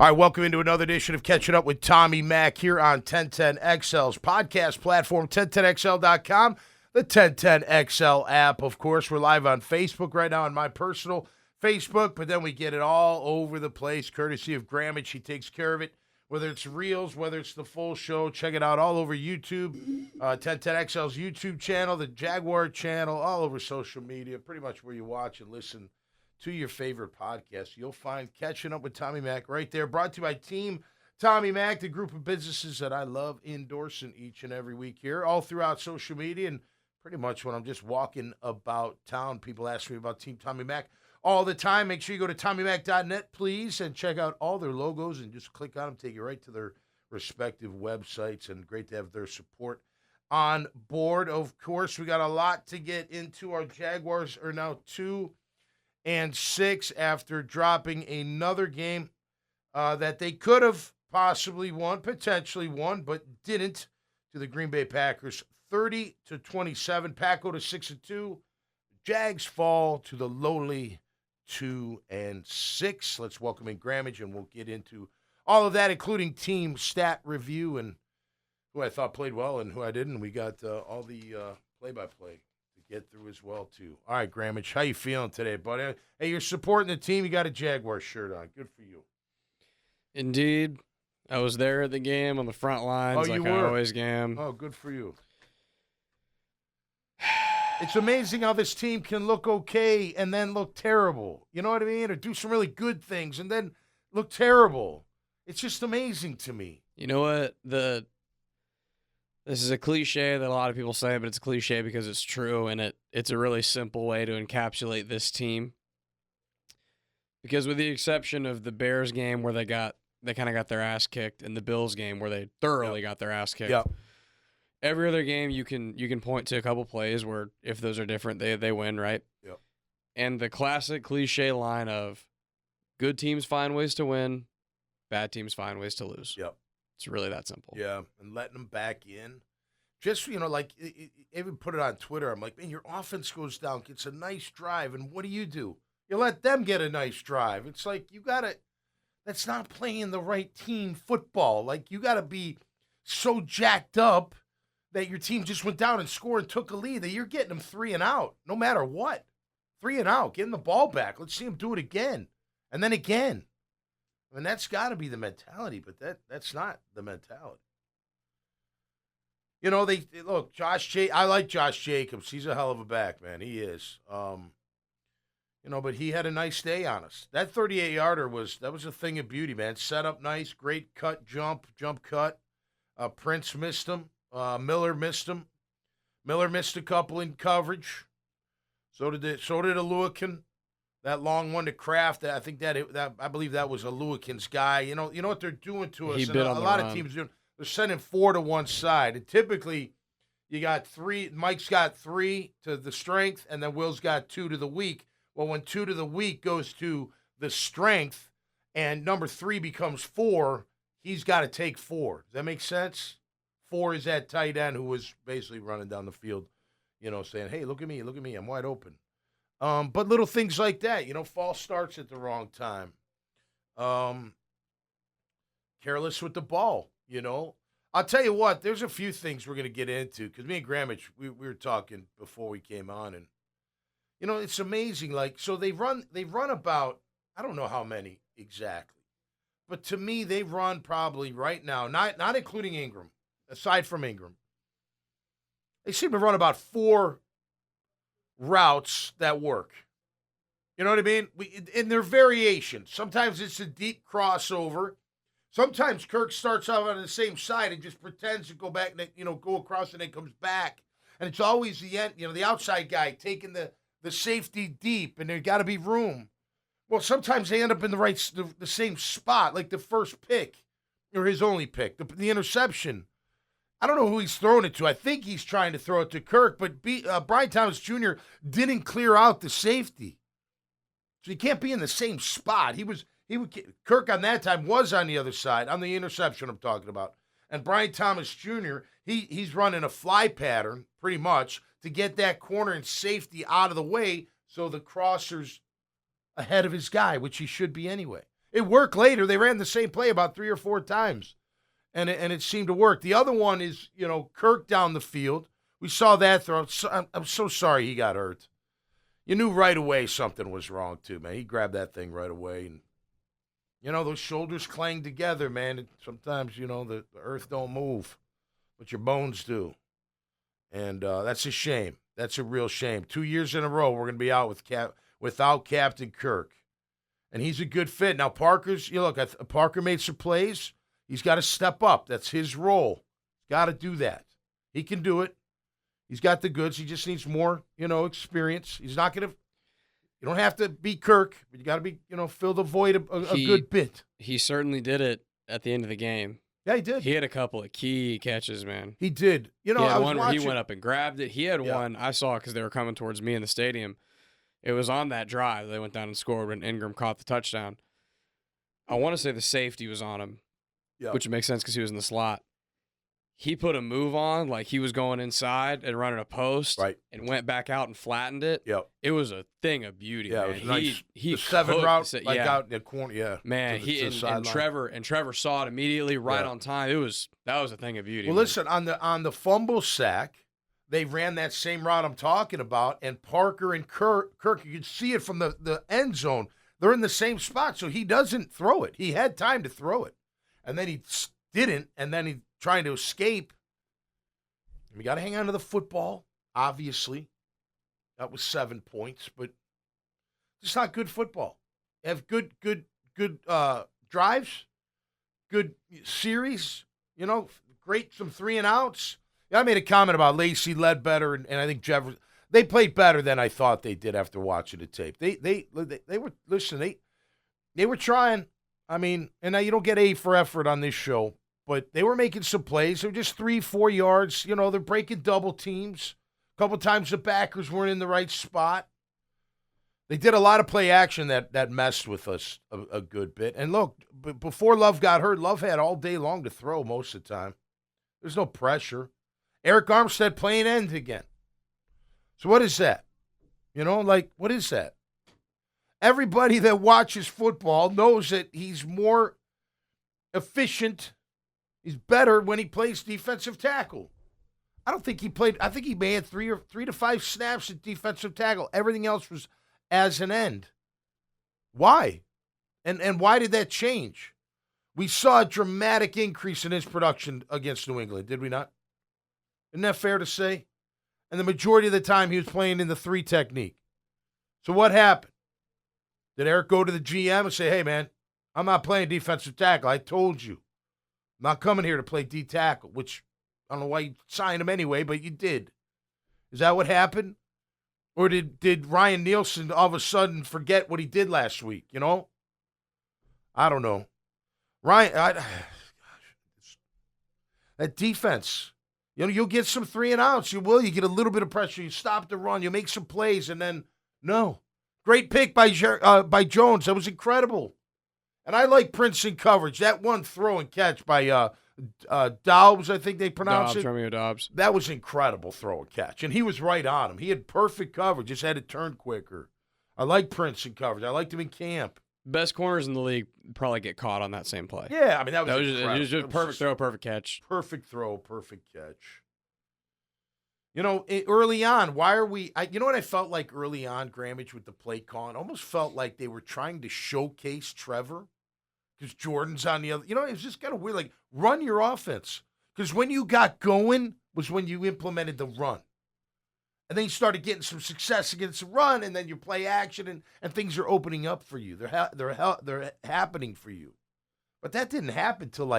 All right, welcome into another edition of Catching Up with Tommy Mack here on 1010XL's podcast platform, 1010XL.com, the 1010XL app. Of course, we're live on Facebook right now on my personal Facebook, but then we get it all over the place, courtesy of Grammage. She takes care of it, whether it's Reels, whether it's the full show. Check it out all over YouTube, 1010XL's YouTube channel, the Jaguar channel, all over social media, pretty much where you watch and listen to your favorite podcast. You'll find Catching Up with Tommy Mack right there. Brought to you by Team Tommy Mack, the group of businesses that I love endorsing each and every week here, all throughout social media. And pretty much when I'm just walking about town, people ask me about Team Tommy Mack all the time. Make sure you go to TommyMack.net, please, and check out all their logos and just click on them, take you right to their respective websites. And great to have their support on board. Of course, we got a lot to get into. Our Jaguars are now 2-6 after dropping another game that they could have possibly won, potentially won, but didn't, to the Green Bay Packers, 30-27. Pack go to 6-2. Jags fall to the lowly 2-6. Let's welcome in Grammage, and we'll get into all of that, including team stat review and who I thought played well and who I didn't. We got all the play-by-play get through as well, too. All right, Grammage, how you feeling today, buddy? Hey, you're supporting the team. You got a Jaguar shirt on. Good for you. Indeed. I was there at the game on the front lines like I always am. Oh, good for you. It's amazing how this team can look okay and then look terrible. You know what I mean? Or do some really good things and then look terrible. It's just amazing to me. You know what? This is a cliche that a lot of people say, but it's a cliche because it's true, and it's a really simple way to encapsulate this team. Because with the exception of the Bears game where they kind of got their ass kicked, and the Bills game where they thoroughly got their ass kicked. Yep. Every other game you can point to a couple plays where if those are different, they win, right? Yep. And the classic cliche line of good teams find ways to win, bad teams find ways to lose. Yep. It's really that simple. Yeah, and letting them back in. Just, like, even put it on Twitter. I'm like, man, your offense goes down, gets a nice drive, and what do? You let them get a nice drive. It's like, that's not playing the right team football. Like, you got to be so jacked up that your team just went down and scored and took a lead that you're getting them 3 and out, no matter what. 3 and out, getting the ball back. Let's see them do it again, and then again. I mean, that's got to be the mentality, but that's not the mentality. Look, I like Josh Jacobs. He's a hell of a back, man. He is. But he had a nice day on us. That 38-yarder was a thing of beauty, man. Set up nice, great cut, jump cut. Prince missed him. Miller missed him. Miller missed a couple in coverage. So did Aluakin. That long one to Kraft, I think I believe that was Aluakin's guy. You know what they're doing to us. He bit on a the lot run. of teams doing. They're sending 4 to one side, and typically you got 3. Mike's got 3 to the strength, and then Will's got 2 to the weak. Well, when 2 to the weak goes to the strength, and number 3 becomes 4, he's got to take 4. Does that make sense? 4 is that tight end who was basically running down the field, saying, "Hey, look at me, I'm wide open." But little things like that, false starts at the wrong time. Careless with the ball, I'll tell you what, there's a few things we're going to get into because me and Grammage, we were talking before we came on, and, it's amazing. Like, so they run about, I don't know how many exactly, but to me, they run probably right now, not including Ingram, aside from Ingram, they seem to run about 4 routes that work. You know what I mean? In their variations. Sometimes it's a deep crossover. Sometimes Kirk starts out on the same side and just pretends to go back and go across and then comes back. And it's always the end, the outside guy taking the safety deep, and there's got to be room. Well, sometimes they end up in the same spot, like the first pick or his only pick, the interception. I don't know who he's throwing it to. I think he's trying to throw it to Kirk, but Brian Thomas Jr. didn't clear out the safety. So he can't be in the same spot. Kirk on that time was on the other side, on the interception I'm talking about. And Brian Thomas Jr., he's running a fly pattern, pretty much, to get that corner and safety out of the way so the crosser's ahead of his guy, which he should be anyway. It worked later. They ran the same play about 3 or 4 times, and it seemed to work. The other one is, Kirk down the field. We saw that throw. I'm so sorry he got hurt. You knew right away something was wrong, too, man. He grabbed that thing right away. And, those shoulders clang together, man. Sometimes, the earth don't move, but your bones do. And that's a shame. That's a real shame. 2 years in a row, we're going to be out without Captain Kirk. And he's a good fit. Now, Parker made some plays. He's got to step up. That's his role. Got to do that. He can do it. He's got the goods. He just needs more, experience. He's not going to – you don't have to be Kirk, but you got to be, fill the void a good bit. He certainly did it at the end of the game. Yeah, he did. He had a couple of key catches, man. He did. He had I was one where watching. he went up and grabbed it. He had one I saw because they were coming towards me in the stadium. It was on that drive. They went down and scored when Ingram caught the touchdown. I want to say the safety was on him, which makes sense because he was in the slot. He put a move on, like he was going inside and running a post, and went back out and flattened it. Yep. It was a thing of beauty, man. It was nice. He the 7 route, out in the corner, Man, and Trevor saw it immediately, right on time. That was a thing of beauty. Well, listen, on the fumble sack, they ran that same route I'm talking about, and Parker and Kirk, you could see it from the end zone. They're in the same spot, so he doesn't throw it. He had time to throw it, and then he didn't, and then he trying to escape. We got to hang on to the football, obviously. That was 7 points, but it's not good football. Have good drives, good series, great, some 3-and-outs. Yeah, I made a comment about Lacey Ledbetter and I think Jefferson. They played better than I thought they did after watching the tape. They were, listen, they were trying. I mean, and now you don't get A for effort on this show, but they were making some plays. They were just 3-4 yards. They're breaking double teams. A couple times the backers weren't in the right spot. They did a lot of play action that messed with us a good bit. And look, before Love got hurt, Love had all day long to throw most of the time. There's no pressure. Eric Armstead playing end again. So what is that? What is that? Everybody that watches football knows that he's more efficient. He's better when he plays defensive tackle. I don't think he played. I think he may have 3 to 5 snaps at defensive tackle. Everything else was as an end. Why? And why did that change? We saw a dramatic increase in his production against New England, did we not? Isn't that fair to say? And the majority of the time he was playing in the 3 technique. So what happened? Did Eric go to the GM and say, hey, man, I'm not playing defensive tackle. I told you. I'm not coming here to play D tackle, which I don't know why you signed him anyway, but you did. Is that what happened? Or did Ryan Nielsen all of a sudden forget what he did last week, I don't know. That defense, you'll get some 3-and-outs. You get a little bit of pressure. You stop the run. You make some plays, and then, no. Great pick by Jones. That was incredible. And I like Prince in coverage. That one throw and catch by Dobbs, I think they pronounce it. Romeo Dobbs. That was incredible throw and catch. And he was right on him. He had perfect coverage, just had to turn quicker. I like Prince in coverage. I liked him in camp. Best corners in the league probably get caught on that same play. Yeah, I mean, that was incredible. It was just perfect throw, perfect catch. Perfect throw, perfect catch. Early on, why are we – you know what I felt like early on, Grammage, with the play calling? Almost felt like they were trying to showcase Trevor because Jordan's on the other – it was just kind of weird. Like, run your offense. Because when you got going was when you implemented the run. And then you started getting some success against the run, and then you play action, and things are opening up for you. They're happening for you. But that didn't happen till,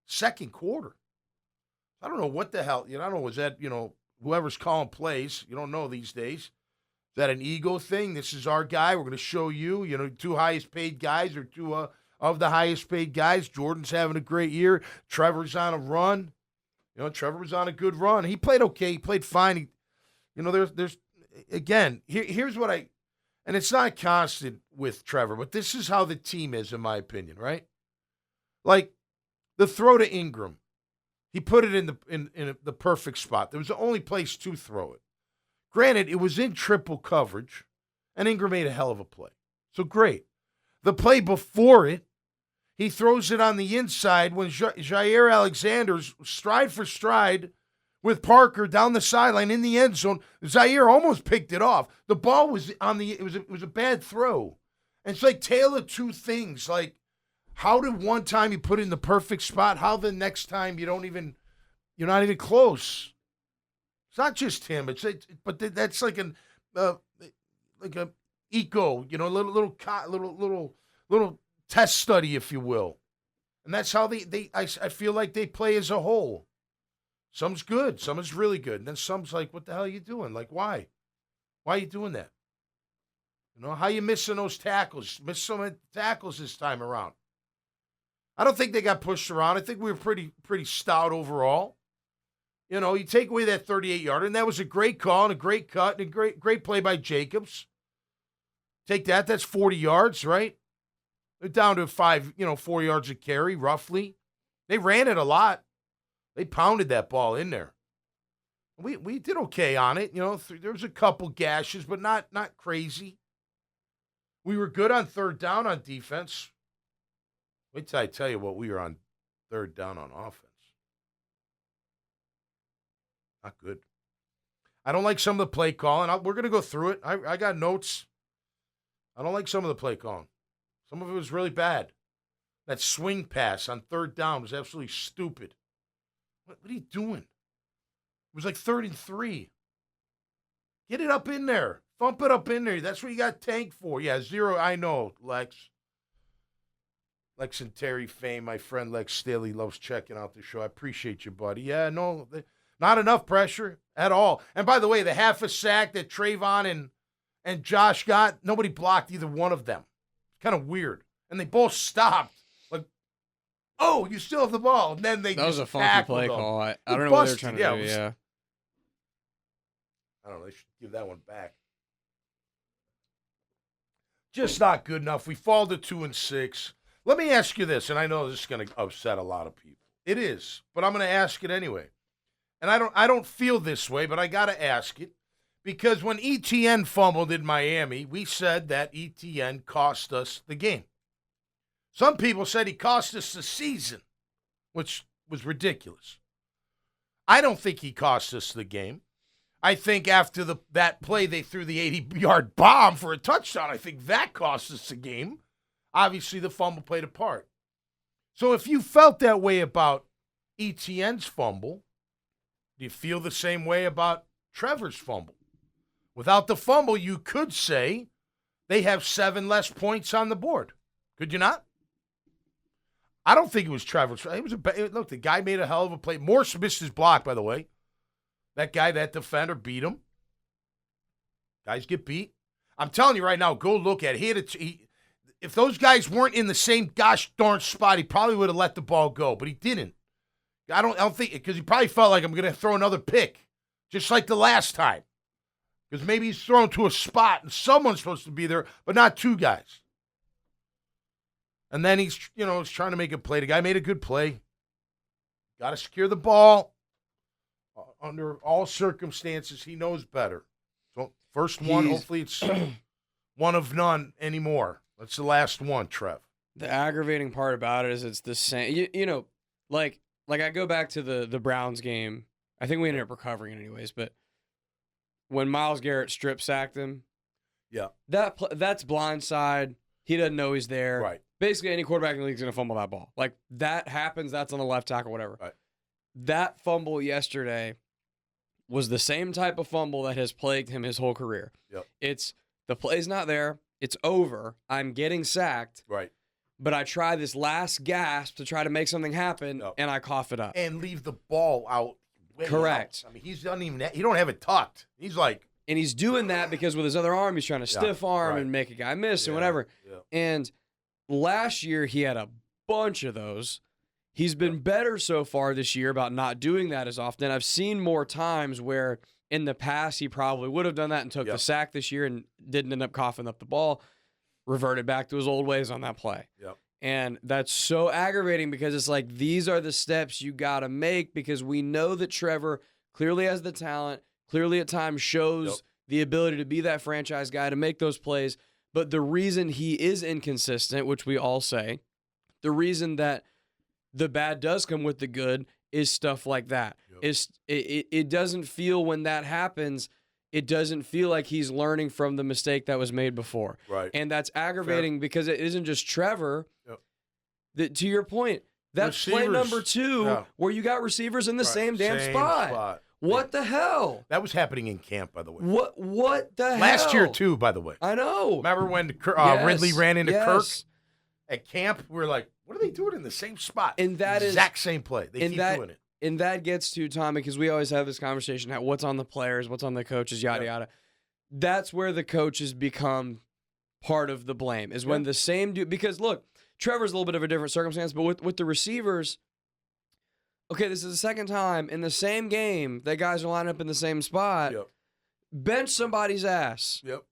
second quarter. I don't know what the hell. I don't know, was that, whoever's calling plays, you don't know these days. Is that an ego thing? This is our guy. We're going to show you, 2 highest paid guys or 2 of the highest paid guys. Jordan's having a great year. Trevor's on a run. Trevor was on a good run. He played okay. He played fine. There's again, here's what and it's not constant with Trevor, but this is how the team is, in my opinion, right? Like the throw to Ingram. He put it in the perfect spot. There was the only place to throw it. Granted, it was in triple coverage, and Ingram made a hell of a play. So great. The play before it, he throws it on the inside when Jair Alexander's stride for stride with Parker down the sideline in the end zone. Jair almost picked it off. The ball was on the. It was a bad throw. And it's like tale of two things. Like, how did one time you put it in the perfect spot? How the next time you're not even close? It's not just him. But that's like an like a eco, little test study, if you will. And that's how I feel like they play as a whole. Some's good, some is really good, and then some's like, what the hell are you doing? Like, why? Why are you doing that? How you missing those tackles? Missed so many tackles this time around. I don't think they got pushed around. I think we were pretty stout overall. You take away that 38-yarder, and that was a great call and a great cut and a great play by Jacobs. Take that. That's 40 yards, right? They're down to 4 yards a carry, roughly. They ran it a lot. They pounded that ball in there. We did okay on it. There was a couple gashes, but not crazy. We were good on third down on defense. Wait till I tell you what we were on third down on offense. Not good. I don't like some of the play calling. We're going to go through it. I got notes. I don't like some of the play calling. Some of it was really bad. That swing pass on third down was absolutely stupid. What are you doing? It was like 3rd and 3. Get it up in there. Thump it up in there. That's what you got Tank for. Yeah, 0. I know, Lex. Lex and Terry fame. My friend Lex Staley loves checking out the show. I appreciate you, buddy. Yeah, no, not enough pressure at all. And by the way, the half a sack that Trayvon and Josh got, nobody blocked either one of them. It's kind of weird. And they both stopped. Like, oh, you still have the ball. And then that was a funky play call. I don't know what they were trying to do. Yeah. I don't know. They should give that one back. Just not good enough. We fall to 2-6. Let me ask you this, and I know this is going to upset a lot of people. It is, but I'm going to ask it anyway. And I don't feel this way, but I got to ask it. Because when ETN fumbled in Miami, we said that ETN cost us the game. Some people said he cost us the season, which was ridiculous. I don't think he cost us the game. I think after that play, they threw the 80-yard bomb for a touchdown. I think that cost us the game. Obviously, the fumble played a part. So if you felt that way about ETN's fumble, do you feel the same way about Trevor's fumble? Without the fumble, you could say they have 7 less points on the board. Could you not? I don't think it was Trevor's. Look, the guy made a hell of a play. Morse missed his block, by the way. That guy, that defender, beat him. Guys get beat. I'm telling you right now, go look at it. If those guys weren't in the same gosh darn spot, he probably would have let the ball go, but he didn't. I don't think, because he probably felt like I'm going to throw another pick, just like the last time. Because maybe he's thrown to a spot and someone's supposed to be there, but not 2 guys. And then he's trying to make a play. The guy made a good play. Got to secure the ball. Under all circumstances, he knows better. So first one, hopefully it's one of none anymore. That's the last one, Trev. The aggravating part about it is it's the same. Like I go back to the Browns game. I think we ended up recovering it anyways, but when Myles Garrett strip sacked him, yeah, that's blindside. He doesn't know he's there. Right. Basically, any quarterback in the league is going to fumble that ball. Like, that happens. That's on the left tackle, whatever. Right. That fumble yesterday was the same type of fumble that has plagued him his whole career. Yep. It's the play's not there. It's over. I'm getting sacked. Right. But I try this last gasp to try to make something happen, and I cough it up. And leave the ball out. Correct. Out. I mean, he don't have it tucked. He's like. And he's doing that because with his other arm, he's trying to stiff arm and make a guy miss and whatever. Yeah. And last year, he had a bunch of those. He's been better so far this year about not doing that as often. I've seen more times where in the past he probably would have done that and took the sack this year and didn't end up coughing up the ball, reverted back to his old ways on that play. Yep. And that's so aggravating because it's like these are the steps you got to make because we know that Trevor clearly has the talent, clearly at times shows the ability to be that franchise guy to make those plays. But the reason he is inconsistent, which we all say, the reason that the bad does come with the good is stuff like that. Yep. It doesn't feel when that happens, it doesn't feel like he's learning from the mistake that was made before. Right. And that's aggravating because it isn't just Trevor. Yep. That, to your point, that's play number 2 where you got receivers in the same damn spot. What the hell? That was happening in camp, by the way. What the hell? Last year, too, by the way. I know. Remember when Ridley ran into Kirk at camp? We were like, what are they doing in the same spot? And that exact same play. They keep doing it. And that gets to, Tommy, because we always have this conversation, what's on the players, what's on the coaches, yada, yada. That's where the coaches become part of the blame, is when the same dude, because look, Trevor's a little bit of a different circumstance, but with the receivers, okay, this is the second time in the same game that guys are lined up in the same spot. Yep. Bench somebody's ass. Yep.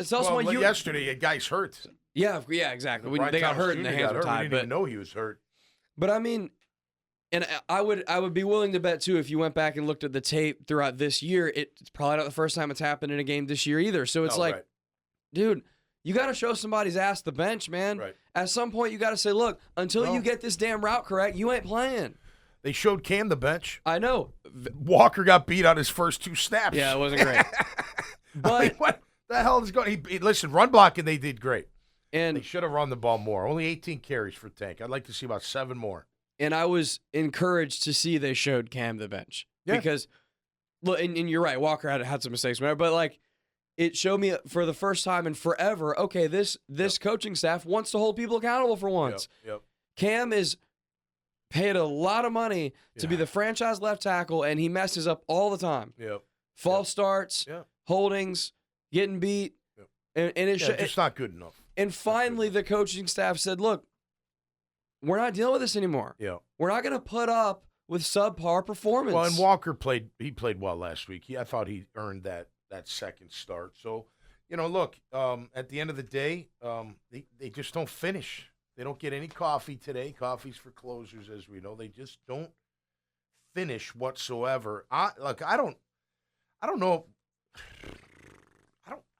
Tell someone yesterday, a guy's hurt. Yeah, exactly. They got hurt and the hands were tied. We didn't even know he was hurt. But I mean, and I would be willing to bet too, if you went back and looked at the tape throughout this year, it's probably not the first time it's happened in a game this year either. So it's dude, you got to show somebody's ass the bench, man. Right. At some point, you got to say, look, until you get this damn route correct, you ain't playing. They showed Cam the bench. I know. Walker got beat on his first 2 snaps. Yeah, it wasn't great. But I mean, what the hell is going? Listen, run blocking, they did great. And they should have run the ball more. Only 18 carries for Tank. I'd like to see about 7 more. And I was encouraged to see they showed Cam the bench. Yeah. Because, look, and you're right, Walker had some mistakes, whatever, but like, it showed me for the first time in forever, okay, this coaching staff wants to hold people accountable for once. Yep. Cam is paid a lot of money to be the franchise left tackle, and he messes up all the time. Yep. False starts, holdings, getting beat, and it's just not good enough. And finally, the coaching staff said, look, we're not dealing with this anymore. Yeah. We're not going to put up with subpar performance. Well, and Walker played well last week. I thought he earned that second start. So, look, at the end of the day, they just don't finish. They don't get any coffee today. Coffee's for closers, as we know. They just don't finish whatsoever. I don't know.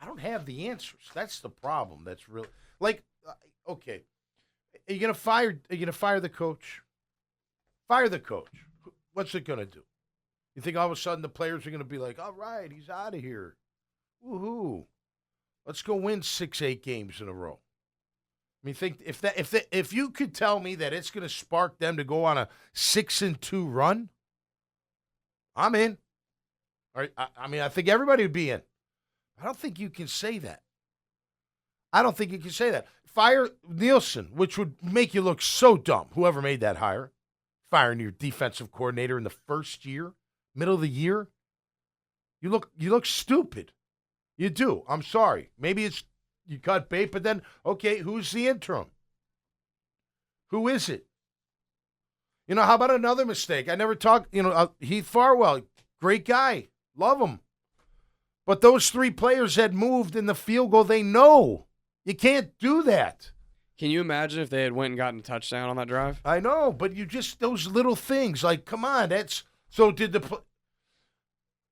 I don't have the answers. That's the problem. That's real. Okay, are you gonna fire the coach? Fire the coach. What's it gonna do? You think all of a sudden the players are gonna be like, all right, he's out of here. Woohoo! Let's go win 6-8 games in a row. I mean, think if you could tell me that it's gonna spark them to go on a 6-2 run, I'm in. All right, I think everybody would be in. I don't think you can say that. Fire Nielsen, which would make you look so dumb, whoever made that hire. Firing your defensive coordinator in the first year, middle of the year. You look stupid. You do. I'm sorry. Maybe it's you cut bait, but then, okay, who's the interim? Who is it? How about another mistake? I never talked, Heath Farwell, great guy. Love him. But those 3 players had moved in the field goal. They know. You can't do that. Can you imagine if they had went and gotten a touchdown on that drive? I know, but those little things, come on. So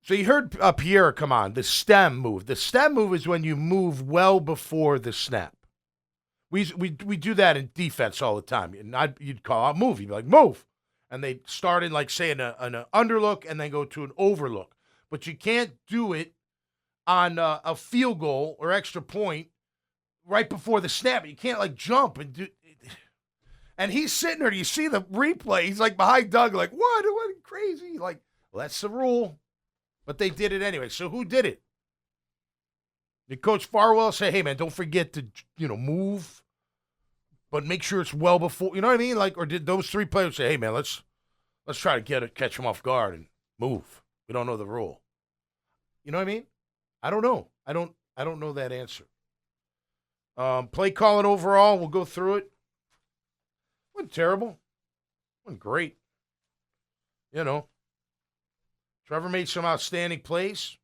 you heard Pierre come on, the stem move. The stem move is when you move well before the snap. We do that in defense all the time. You'd call out move. You'd be like, move. And they start in, say, an underlook and then go to an overlook. But you can't do it on a field goal or extra point right before the snap. You can't, jump and do it. And he's sitting there. Do you see the replay? He's, behind Doug, what? What crazy? Well, that's the rule. But they did it anyway. So who did it? Did Coach Farwell say, hey, man, don't forget to, move, but make sure it's well before, you know what I mean? Or did those 3 players say, hey, man, let's try to catch him off guard and move. We don't know the rule. You know what I mean? I don't know. I don't know that answer. Play calling overall, we'll go through it. Wasn't terrible. Wasn't great. Trevor made some outstanding plays.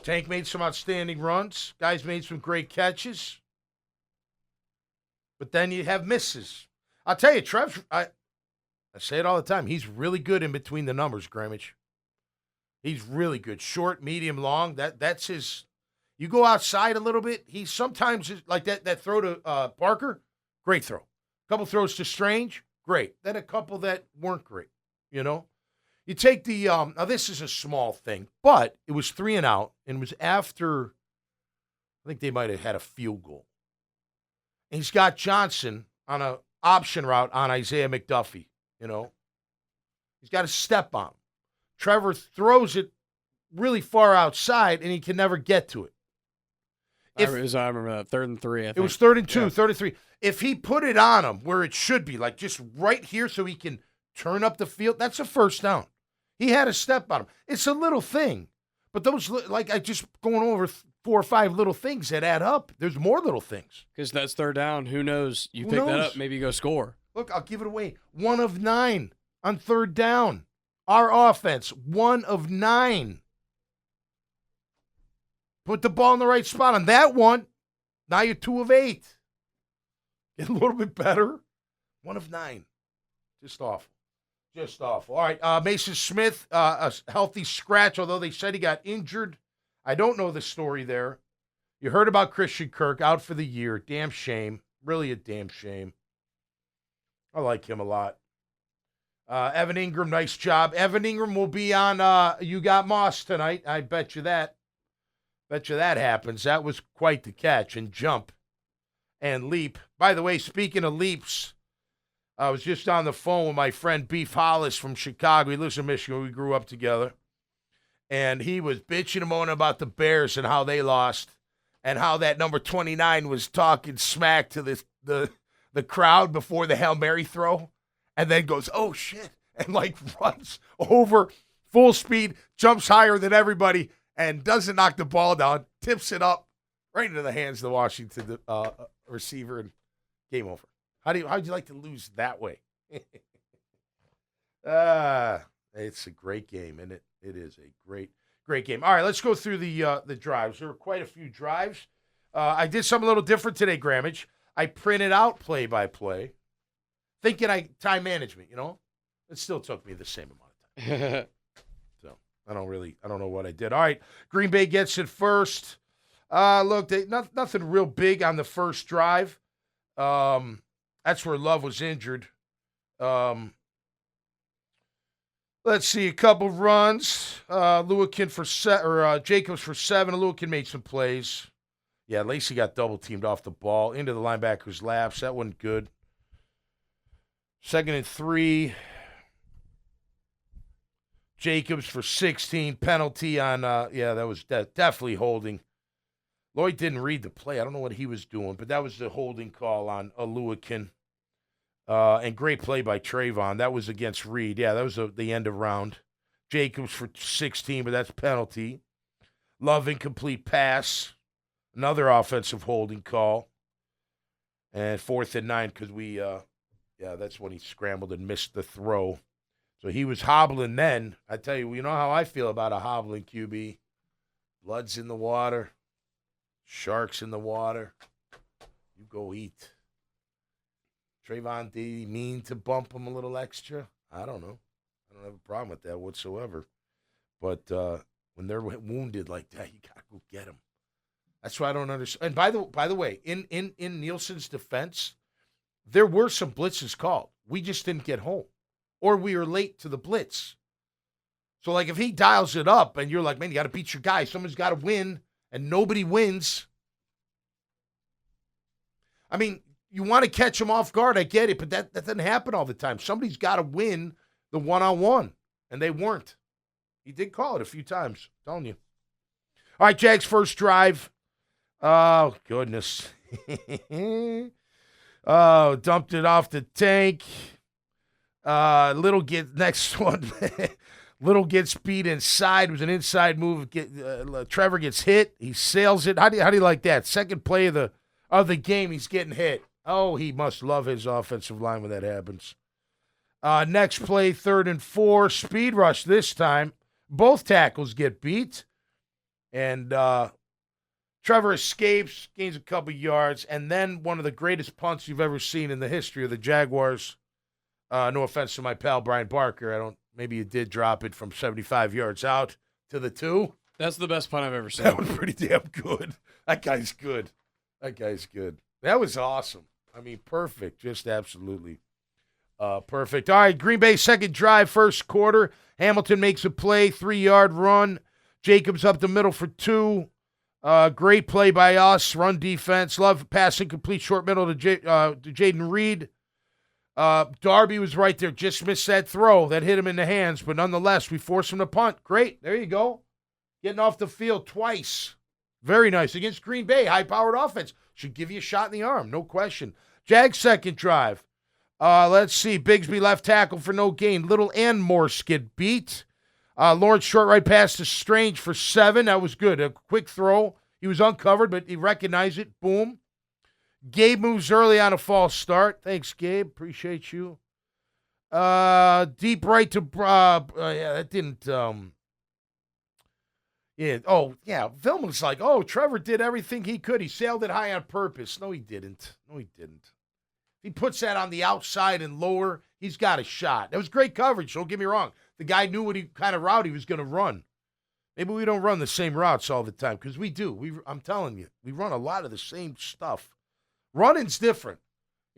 Tank made some outstanding runs. Guys made some great catches. But then you have misses. I'll tell you, Trev, I say it all the time. He's really good in between the numbers, Grammage. He's really good. Short, medium, long. That's his. You go outside a little bit, he sometimes is like that throw to Parker, great throw. A couple throws to Strange, great. Then a couple that weren't great, you know? You take the now this is a small thing, but it was 3 and out, and it was after I think they might have had a field goal. And he's got Johnson on a option route on Isaiah McDuffie, you know. He's got a step on him. Trevor throws it really far outside, and he can never get to it. I remember that 3rd and 3. I think. It was 3rd and 2, 3rd and 3. If he put it on him where it should be, like just right here so he can turn up the field, that's a first down. He had a step on him. It's a little thing. But those, like I just going over 4 or 5 little things that add up. There's more little things. Because that's 3rd down. Who knows? You Who pick knows? that up, maybe you go score. Look, I'll give it away. 1 of 9 on 3rd down. Our offense, 1 of 9. Put the ball in the right spot on that one. Now you're 2 of 8. Get a little bit better. 1 of 9. Just awful. Just awful. All right, Mason Smith, a healthy scratch, although they said he got injured. I don't know the story there. You heard about Christian Kirk out for the year. Damn shame. Really a damn shame. I like him a lot. Evan Ingram, nice job. Evan Ingram will be on You Got Moss tonight. I bet you that. Bet you that happens. That was quite the catch and jump and leap. By the way, speaking of leaps, I was just on the phone with my friend Beef Hollis from Chicago. He lives in Michigan. We grew up together. And he was bitching and moaning about the Bears and how they lost and how that number 29 was talking smack to the crowd before the Hail Mary throw and then goes, oh, shit, and, like, runs over full speed, jumps higher than everybody, and doesn't knock the ball down, tips it up right into the hands of the Washington receiver, and game over. How'd you like to lose that way? It's a great game, and it is a great game. All right, let's go through the drives. There were quite a few drives. I did something a little different today, Grammage. I printed out play-by-play, thinking time management, you know? It still took me the same amount of time. So I don't know what I did. All right, Green Bay gets it first. Look, nothing real big on the first drive. That's where Love was injured. Let's see, a couple runs. Jacobs for 7. Lewican made some plays. Yeah, Lacey got double-teamed off the ball into the linebacker's laps. That wasn't good. 2nd and 3. Jacobs for 16. Penalty on, that was definitely holding. Lloyd didn't read the play. I don't know what he was doing, but that was the holding call on Lewican. And great play by Trayvon. That was against Reed. Yeah, that was the end of round. Jacobs for 16, but that's penalty. Love incomplete pass. Another offensive holding call. And 4th and 9 because that's when he scrambled and missed the throw. So he was hobbling then. I tell you, you know how I feel about a hobbling QB. Blood's in the water. Sharks in the water. You go eat. Trayvon, did he mean to bump him a little extra? I don't know. I don't have a problem with that whatsoever. But when they're wounded like that, you got to go get them. That's why I don't understand. And by the way, in Nielsen's defense, there were some blitzes called. We just didn't get home. Or we were late to the blitz. So, like, if he dials it up and you're like, man, you got to beat your guy. Someone's got to win, and nobody wins. I mean, you want to catch him off guard, I get it, but that doesn't happen all the time. Somebody's got to win the one-on-one, and they weren't. He did call it a few times, I'm telling you. All right, Jags first drive. Oh, goodness. Dumped it off the tank. Next one. Little gets beat inside. It was an inside move. Trevor gets hit. He sails it. How do you like that? Second play of the game, he's getting hit. Oh, he must love his offensive line when that happens. Next play, 3rd and 4. Speed rush this time. Both tackles get beat. And Trevor escapes, gains a couple yards, and then one of the greatest punts you've ever seen in the history of the Jaguars. No offense to my pal Brian Barker. Maybe you did drop it from 75 yards out to the 2. That's the best punt I've ever seen. That was pretty damn good. That guy's good. That was awesome. I mean, perfect. Just absolutely perfect. All right, Green Bay second drive, first quarter. Hamilton makes a play, 3-yard run. Jacobs up the middle for 2. Great play by us. Run defense. Love passing complete short middle to Jaden Reed. Darby was right there. Just missed that throw. That hit him in the hands. But nonetheless, we forced him to punt. Great. There you go. Getting off the field twice. Very nice. Against Green Bay, high-powered offense. Should give you a shot in the arm. No question. Jags second drive. Let's see. Bigsby left tackle for no gain. Little and Morse get beat. Lawrence short right pass to Strange for 7. That was good. A quick throw. He was uncovered, but he recognized it. Boom. Gabe moves early on a false start. Thanks, Gabe. Appreciate you. Deep right to that didn't Vilman's like, oh, Trevor did everything he could. He sailed it high on purpose. No, he didn't. He puts that on the outside and lower. He's got a shot. That was great coverage. Don't get me wrong. The guy knew what kind of route he was going to run. Maybe we don't run the same routes all the time because we do. I'm telling you, we run a lot of the same stuff. Running's different.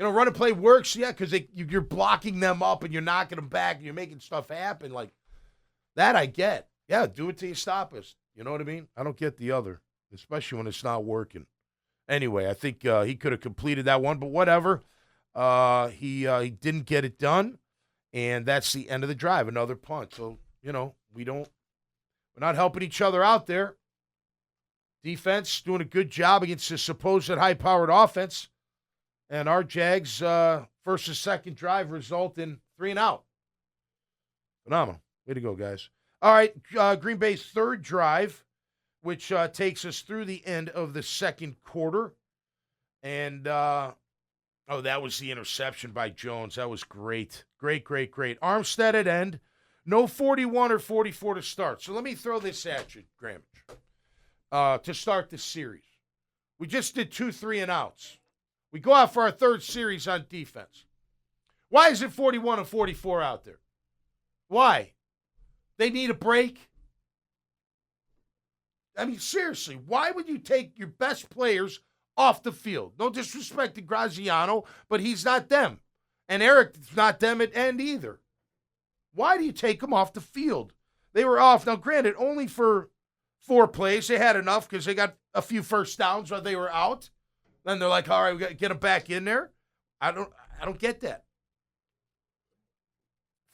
Run and play works, yeah, because you're blocking them up and you're knocking them back and you're making stuff happen. Like that I get. Yeah, do it till you stop us. You know what I mean? I don't get the other, especially when it's not working. Anyway, I think he could have completed that one, but whatever. He didn't get it done, and that's the end of the drive, another punt. So, we're not helping each other out there. Defense doing a good job against the supposed high-powered offense, and our Jags first and second drive result in 3 and out. Phenomenal. Way to go, guys. All right, Green Bay's third drive, which takes us through the end of the second quarter. And, that was the interception by Jones. That was great. Great. Armstead at end. No 41 or 44 to start. So let me throw this at you, Grammage, to start the series. We just did 2 3-and-outs. We go out for our third series on defense. Why is it 41 and 44 out there? Why? They need a break? I mean, seriously, why would you take your best players off the field? No disrespect to Graziano, but he's not them. And Eric's not them at end either. Why do you take them off the field? They were off. Now, granted, only for 4 plays. They had enough because they got a few first downs while they were out. Then they're like, all right, we got to get them back in there. I don't get that.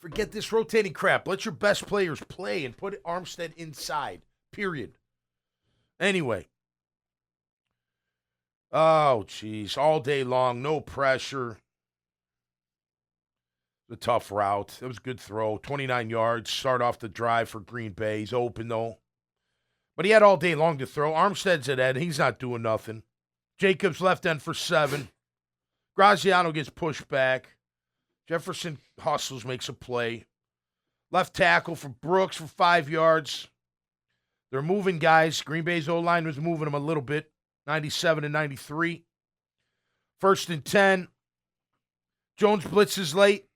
Forget this rotating crap. Let your best players play and put Armstead inside, period. Anyway. Oh, geez. All day long, no pressure. The tough route. It was a good throw. 29 yards. Start off the drive for Green Bay. He's open, though. But he had all day long to throw. Armstead's at end. He's not doing nothing. Jacobs left end for 7. Graziano gets pushed back. Jefferson hustles, makes a play. Left tackle for Brooks for 5 yards. They're moving guys. Green Bay's O-line was moving them a little bit. 97 and 93. 1st and 10. Jones blitzes late.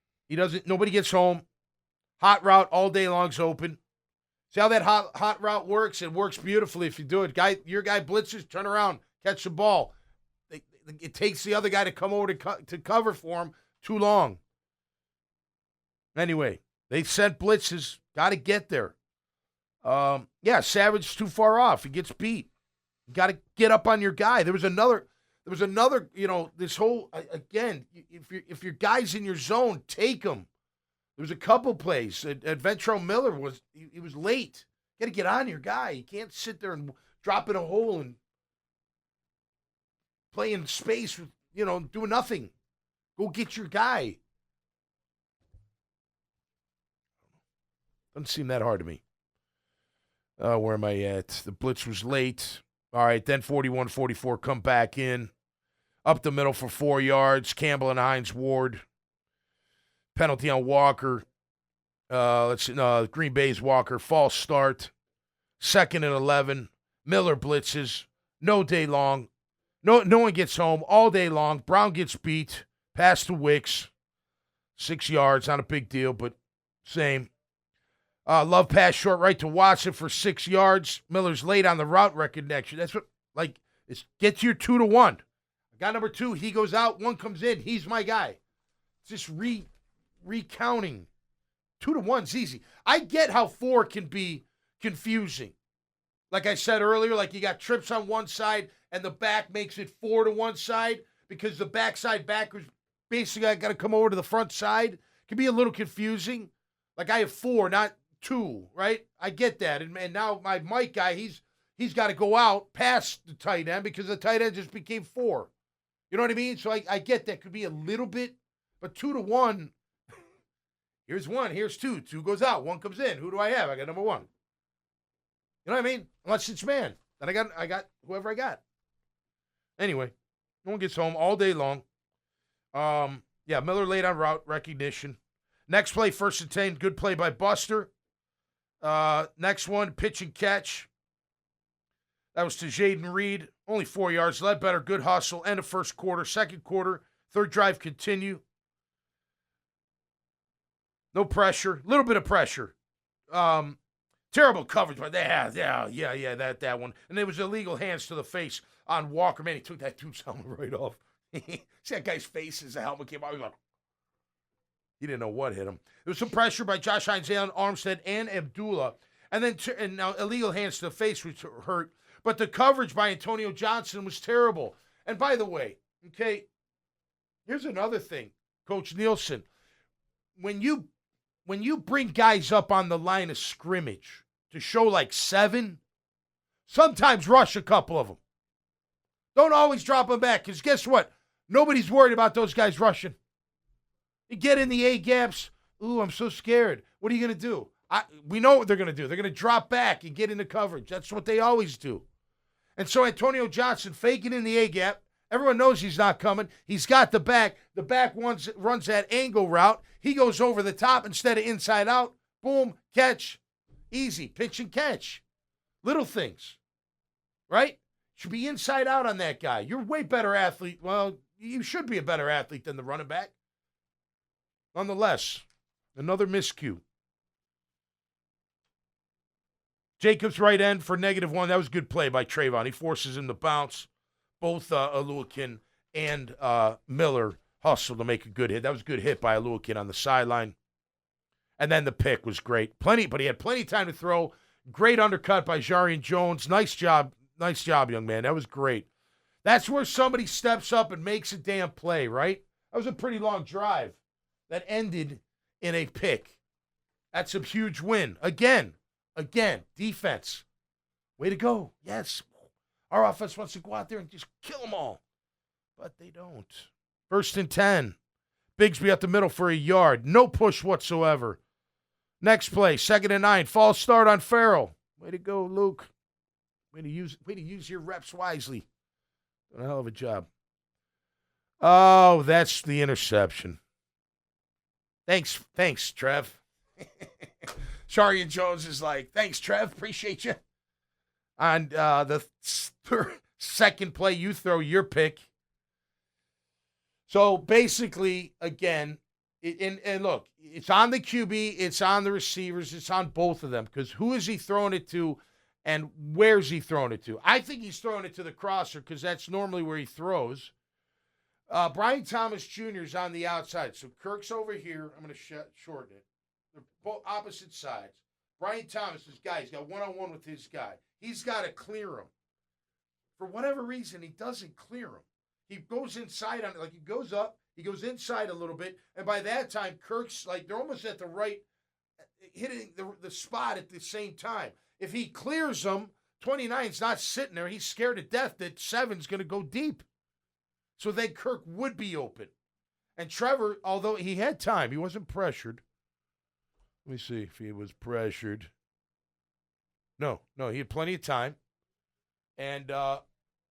Nobody gets home. Hot route all day long's open. See how that hot route works? It works beautifully if you do it. Your guy blitzes, turn around, catch the ball. It takes the other guy to come over to cover for him too long. Anyway, they sent blitzes. Got to get there. Savage too far off. He gets beat. You got to get up on your guy. There was another, this whole, again, if your guy's in your zone, take him. There was a couple plays. At Ventrell Miller was late. You got to get on your guy. You can't sit there and drop in a hole and play in space with, doing nothing. Go get your guy. Doesn't seem that hard to me. Where am I at? The blitz was late. All right, then 41-44 come back in. Up the middle for 4 yards. Campbell and Hines Ward. Penalty on Walker. Green Bay's Walker. False start. 2nd and 11. Miller blitzes. No day long. No one gets home all day long. Brown gets beat. Pass to Wicks. 6 yards. Not a big deal, but same. Love pass short right to Watson for 6 yards. Miller's late on the route recognition. That's what, like, it's get to your 2-1. Guy number 2, he goes out, 1 comes in. He's my guy. It's just recounting. 2-1's easy. I get how 4 can be confusing. Like I said earlier, like you got trips on one side and the back makes it 4 to one side because the backside backers basically I got to come over to the front side. It can be a little confusing. Like I have 4, not 2, right? I get that. And now my Mike guy, he's got to go out past the tight end because the tight end just became 4. You know what I mean? So I get that. Could be a little bit, but 2-1. Here's 1, here's 2. 2 goes out, 1 comes in. Who do I have? I got number 1. You know what I mean? Unless it's man. Then I got whoever I got. Anyway, no one gets home all day long. Yeah, Miller late on route recognition. Next play, 1st and 10. Good play by Buster. Next one, pitch and catch. That was to Jaden Reed. Only 4 yards. Ledbetter, good hustle. End of first quarter. Second quarter. Third drive continue. No pressure. A little bit of pressure. Terrible coverage, but that one. And there was illegal hands to the face on Walker. Man, he took that dude's helmet right off. See that guy's face as the helmet came out. He didn't know what hit him. There was some pressure by Josh Hines, Armstead, and Abdullah. And then and now illegal hands to the face, which hurt. But the coverage by Antonio Johnson was terrible. And by the way, okay, here's another thing, Coach Nielsen. When you bring guys up on the line of scrimmage to show like 7, sometimes rush a couple of them. Don't always drop them back, because guess what? Nobody's worried about those guys rushing. You get in the A-gaps. Ooh, I'm so scared. What are you going to do? We know what they're going to do. They're going to drop back and get into coverage. That's what they always do. And so Antonio Johnson faking in the A-gap. Everyone knows he's not coming. He's got the back. The back runs that angle route. He goes over the top instead of inside out. Boom, catch. Easy, pitch and catch. Little things, right? Should be inside out on that guy. You're a way better athlete. Well, you should be a better athlete than the running back. Nonetheless, another miscue. Jacobs right end for -1. That was a good play by Trayvon. He forces him to bounce. Both Aluakin and Miller hustle to make a good hit. That was a good hit by Aluakin on the sideline. And then the pick was great. But he had plenty of time to throw. Great undercut by Jarian Jones. Nice job, young man. That was great. That's where somebody steps up and makes a damn play, right? That was a pretty long drive that ended in a pick. That's a huge win. Again, defense. Way to go. Yes. Our offense wants to go out there and just kill them all. But they don't. 1st and 10. Bigsby up the middle for a yard. No push whatsoever. Next play, 2nd and 9. False start on Farrell. Way to go, Luke. Way to use your reps wisely. Done a hell of a job. Oh, that's the interception. Thanks, Trev. Jarian Jones is like, thanks, Trev. Appreciate you. On the second play, you throw your pick. So basically, again, and look, it's on the QB, it's on the receivers, it's on both of them. Because who is he throwing it to and where's he throwing it to? I think he's throwing it to the crosser because that's normally where he throws. Brian Thomas Jr. is on the outside. So Kirk's over here. I'm going to shorten it. They're both opposite sides. Brian Thomas, this guy, he's got one-on-one with his guy. He's got to clear him. For whatever reason, he doesn't clear him. He goes inside on it, like he goes up, he goes inside a little bit, and by that time, Kirk's like, they're almost at the right, hitting the spot at the same time. If he clears them, 29's not sitting there. He's scared to death that 7's going to go deep. So then Kirk would be open. And Trevor, although he had time, he wasn't pressured. Let me see if he was pressured. No, he had plenty of time. And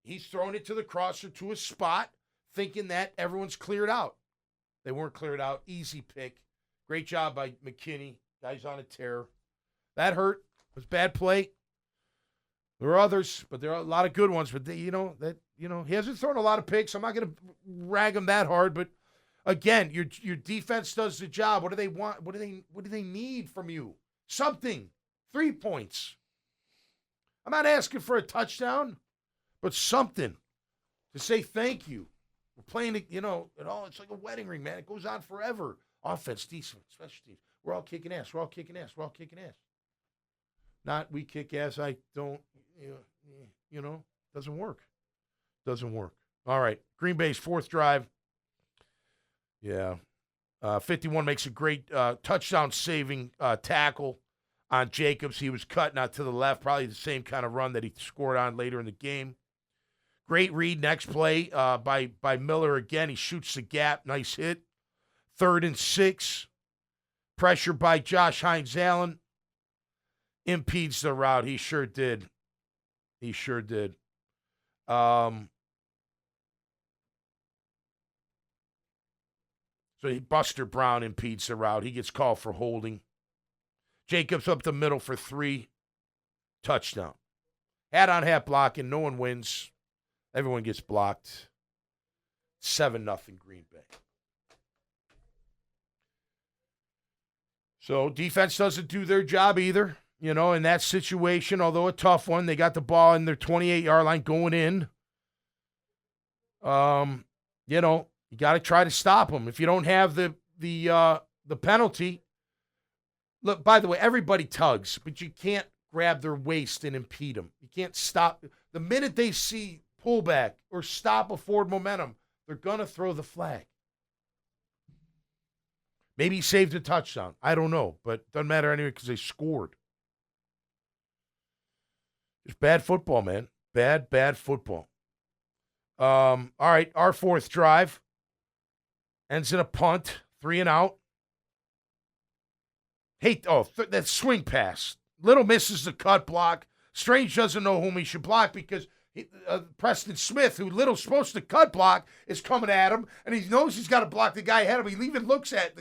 he's throwing it to the crosser to a spot, thinking that everyone's cleared out. They weren't cleared out. Easy pick. Great job by McKinney. Guy's on a tear. That hurt. It was bad play. There are others, but there are a lot of good ones. But he hasn't thrown a lot of picks. I'm not going to rag him that hard. But again, your defense does the job. What do they want? What do they need from you? Something. 3 points. I'm not asking for a touchdown, but something to say thank you. We're playing it, it's like a wedding ring, man. It goes on forever. Offense, defense, special teams. We're all kicking ass. We're all kicking ass. We're all kicking ass. Not we kick ass. I don't, doesn't work. Doesn't work. All right. Green Bay's fourth drive. Yeah. 51 makes a great touchdown-saving tackle on Jacobs. He was cutting out to the left, probably the same kind of run that he scored on later in the game. Great read. Next play by Miller again. He shoots the gap. Nice hit. 3rd and 6. Pressure by Josh Hines-Allen. Impedes the route. He sure did. He sure did. So Buster Brown impedes the route. He gets called for holding. Jacobs up the middle for 3. Touchdown. Hat-on-hat blocking. No one wins. Everyone gets blocked. 7-0 Green Bay. So defense doesn't do their job either. In that situation, although a tough one, they got the ball in their 28-yard line going in. You got to try to stop them. If you don't have the penalty, look, by the way, everybody tugs, but you can't grab their waist and impede them. You can't stop. The minute they see pullback or stop a forward momentum, they're going to throw the flag. Maybe he saved a touchdown. I don't know, but it doesn't matter anyway because they scored. It's bad football, man. Bad football. All right, our fourth drive ends in a punt, 3 and out. That swing pass. Little misses the cut block. Strange doesn't know whom he should block because Preston Smith, who Little's supposed to cut block, is coming at him, and he knows he's got to block the guy ahead of him. He even looks at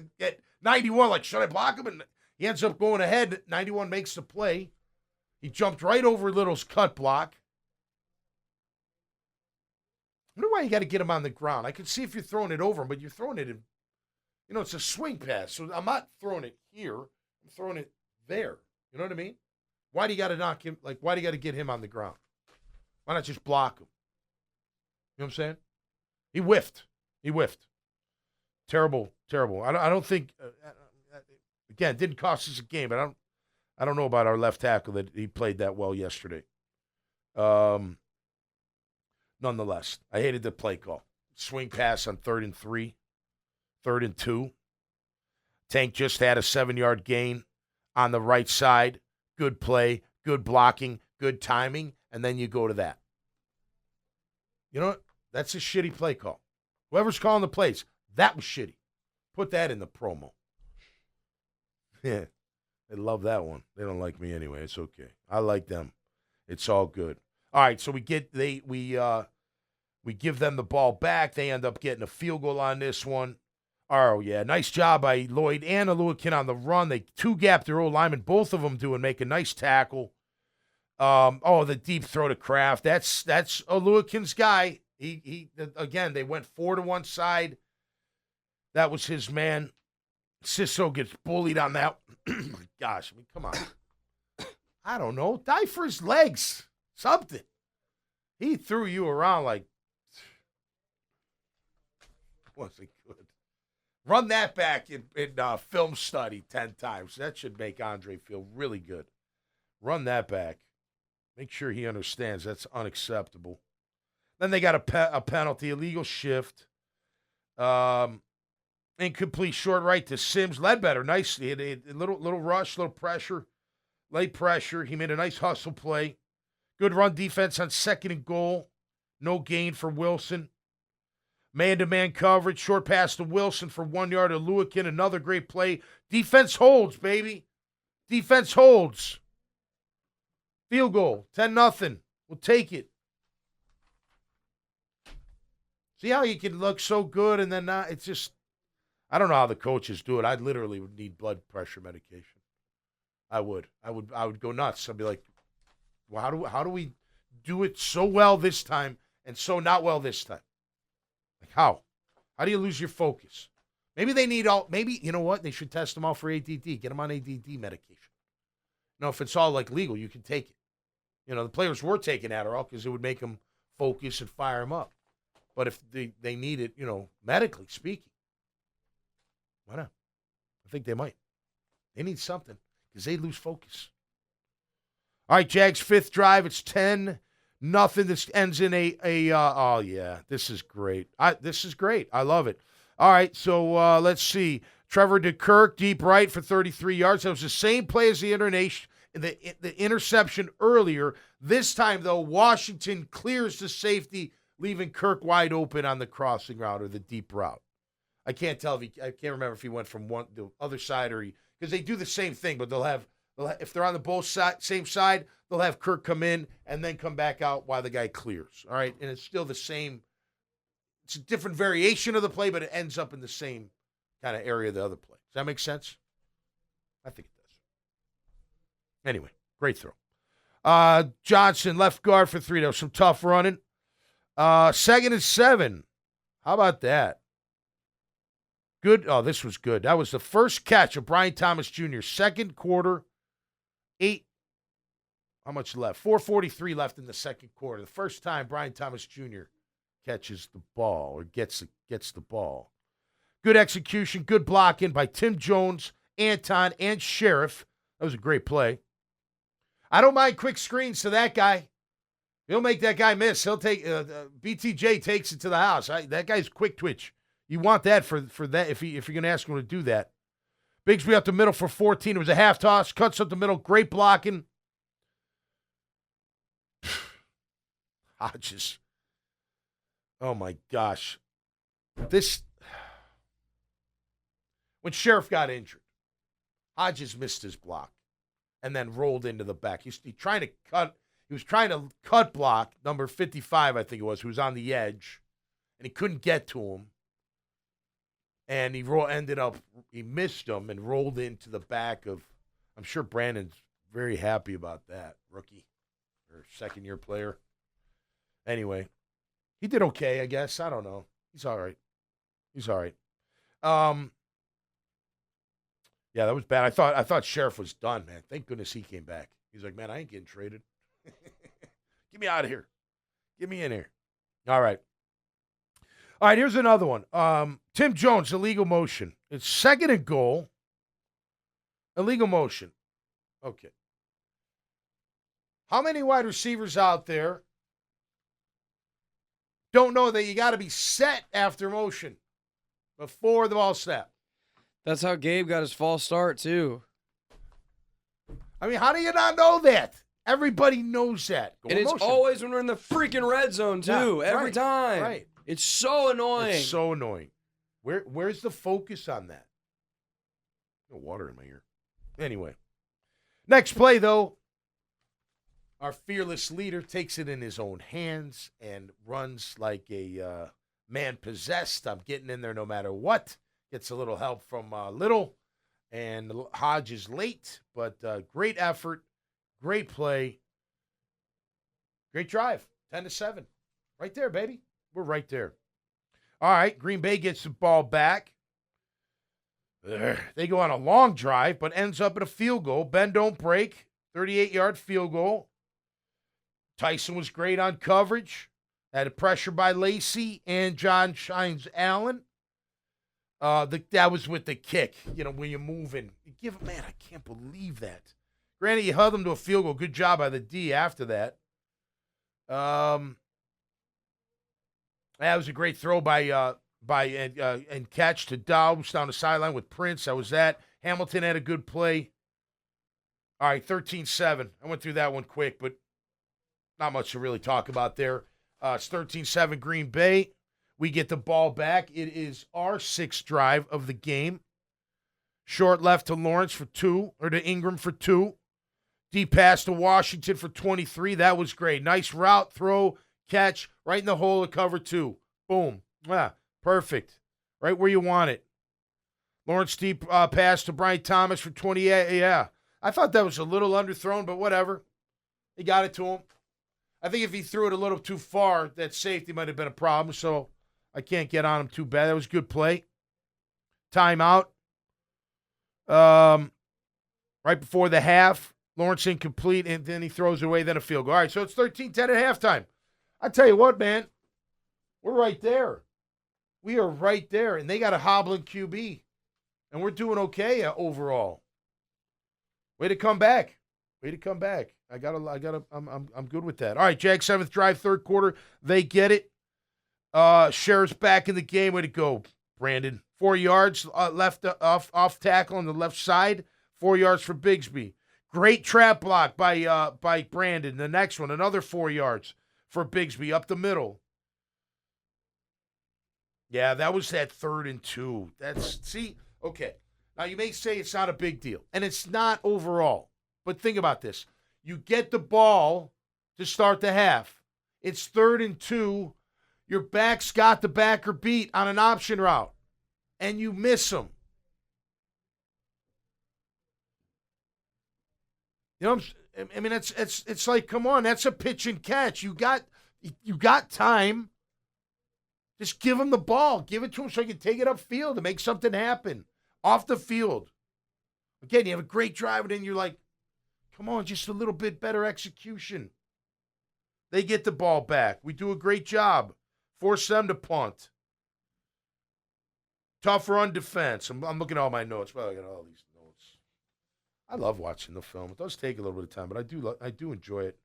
91 like, should I block him? And he ends up going ahead. 91 makes the play. He jumped right over Little's cut block. I wonder why you got to get him on the ground. I could see if you're throwing it over him, but you're throwing it in, it's a swing pass. So I'm not throwing it here. I'm throwing it there. You know what I mean? Why do you got to knock him? Why do you got to get him on the ground? Why not just block him? You know what I'm saying? He whiffed. Terrible. I don't think, again, it didn't cost us a game, but I don't know about our left tackle that he played that well yesterday. Nonetheless, I hated the play call. Swing pass on 3rd and 3, 3rd and 2. Tank just had a 7-yard gain on the right side. Good play, good blocking, good timing, and then you go to that. You know what? That's a shitty play call. Whoever's calling the plays, that was shitty. Put that in the promo. Yeah, they love that one. They don't like me anyway. It's okay. I like them. It's all good. All right, so we give them the ball back. They end up getting a field goal on this one. Oh, yeah, nice job by Lloyd and Aluakin on the run. They two-gapped their old lineman, both of them make a nice tackle. The deep throw to Kraft. That's Aluakin's guy. He again, they went 4 to one side. That was his man. Sisso gets bullied on that. Gosh, come on. I don't know. Die for his legs. Something. He threw you around like wasn't good. Run that back in film study 10 times. That should make Andre feel really good. Run that back. Make sure he understands that's unacceptable. Then they got a penalty, illegal shift. Incomplete short right to Sims. Ledbetter, nice. He had a little rush, little pressure, late pressure. He made a nice hustle play. Good run defense on 2nd and goal. No gain for Wilson. Man-to-man coverage. Short pass to Wilson for 1 yard to Aluakin. Another great play. Defense holds, baby. Defense holds. Field goal. 10-0. We'll take it. See how you can look so good and then not? It's just, I don't know how the coaches do it. I literally would need blood pressure medication. I would go nuts. I'd be like, well, how do we do it so well this time and so not well this time? Like how? How do you lose your focus? Maybe they need maybe, you know what? They should test them all for ADD. Get them on ADD medication. Now, if it's all like legal, you can take it. The players were taking Adderall because it would make them focus and fire them up. But if they need it, medically speaking, why not? I think they might. They need something because they lose focus. All right, Jags' fifth drive. It's 10-0. This ends in oh, yeah, this is great. This is great. I love it. All right, so let's see. Trevor DeKirk, deep right for 33 yards. That was the same play as the interception earlier. This time, though, Washington clears the safety, leaving Kirk wide open on the crossing route or the deep route. I can't remember if he went from the other side or because they do the same thing, but they'll have if they're on the same side, they'll have Kirk come in and then come back out while the guy clears. All right, and it's still the same. It's a different variation of the play, but it ends up in the same kind of area of the other play. Does that make sense? I think it does. Anyway, great throw. Johnson, left guard for 3. That was some tough running. 2nd and 7. How about that? Good. Oh, this was good. That was the first catch of Brian Thomas Jr. Second quarter, 8. How much left? 4:43 left in the second quarter. The first time Brian Thomas Jr. catches the ball or gets the ball. Good execution, good blocking by Tim Jones, Anton, and Sheriff. That was a great play. I don't mind quick screens to that guy. He'll make that guy miss. He'll take BTJ takes it to the house. That guy's quick twitch. You want that for that if you're going to ask him to do that. Bigsby up the middle for 14. It was a half toss. Cuts up the middle. Great blocking. Hodges. Oh, my gosh. When Sheriff got injured, Hodges missed his block and then rolled into the back. He was trying to cut block, number 55, I think it was, who was on the edge, and he couldn't get to him. And he missed him and rolled into the back of, I'm sure Brandon's very happy about that, rookie or second-year player. Anyway, he did okay, I guess. I don't know. He's all right. Yeah, that was bad. I thought Sheriff was done, man. Thank goodness he came back. He's like, man, I ain't getting traded. Get me out of here. Get me in here. All right. Here's another one. Tim Jones, illegal motion. It's 2nd and goal. Illegal motion. Okay. How many wide receivers out there don't know that you got to be set after motion before the ball snap? That's how Gabe got his false start, too. I mean, how do you not know that? Everybody knows that. And it's always when we're in the freaking red zone, too. Every time. Right. It's so annoying. It's so annoying. Where's the focus on that? No water in my ear. Anyway. Next play, though. Our fearless leader takes it in his own hands and runs like a man possessed. I'm getting in there no matter what. Gets a little help from Little, and Hodge is late, but great effort, great play, great drive, 10-7. Right there, baby. We're right there. All right, Green Bay gets the ball back. They go on a long drive, but ends up at a field goal. Bend don't break, 38-yard field goal. Tyson was great on coverage. Had a pressure by Lacey and John Shines Allen. That was with the kick, when you're moving. Man, I can't believe that. Granted, you held them to a field goal. Good job by the D after that. That was a great throw by and catch to Dobbs down the sideline with Prince. That was that. Hamilton had a good play. All right, 13-7. I went through that one quick, but not much to really talk about there. It's 13-7 Green Bay. We get the ball back. It is our 6th drive of the game. Short left to Lawrence for 2, or to Ingram for 2. Deep pass to Washington for 23. That was great. Nice route, throw, catch, right in the hole of cover 2. Boom. Perfect. Right where you want it. Lawrence deep pass to Brian Thomas for 28. Yeah. I thought that was a little underthrown, but whatever. He got it to him. I think if he threw it a little too far, that safety might have been a problem, so I can't get on him too bad. That was a good play. Timeout. Right before the half, Lawrence incomplete, and then he throws it away, then a field goal. All right, so it's 13-10 at halftime. I tell you what, man, we're right there. We are right there, and they got a hobbling QB, and we're doing okay overall. Way to come back. Way to come back. I'm good with that. All right, Jags 7th drive, third quarter. They get it. Sheriff's back in the game. Way to go, Brandon. 4 yards left off tackle on the left side. 4 yards for Bigsby. Great trap block by Brandon. The next one, another 4 yards for Bigsby up the middle. Yeah, that was that 3rd and 2. Okay. Now you may say it's not a big deal, and it's not overall. But think about this. You get the ball to start the half. It's 3rd and 2. Your back's got the backer beat on an option route, and you miss them. You know, I mean, it's like, come on, that's a pitch and catch. You got time. Just give him the ball. Give it to him so he can take it upfield and make something happen off the field. Again, you have a great drive, and then you're like, come on, just a little bit better execution. They get the ball back. We do a great job. Force them to punt. Tough run defense. I'm looking at all my notes. Well, I got all these notes. I love watching the film. It does take a little bit of time, but I do enjoy it.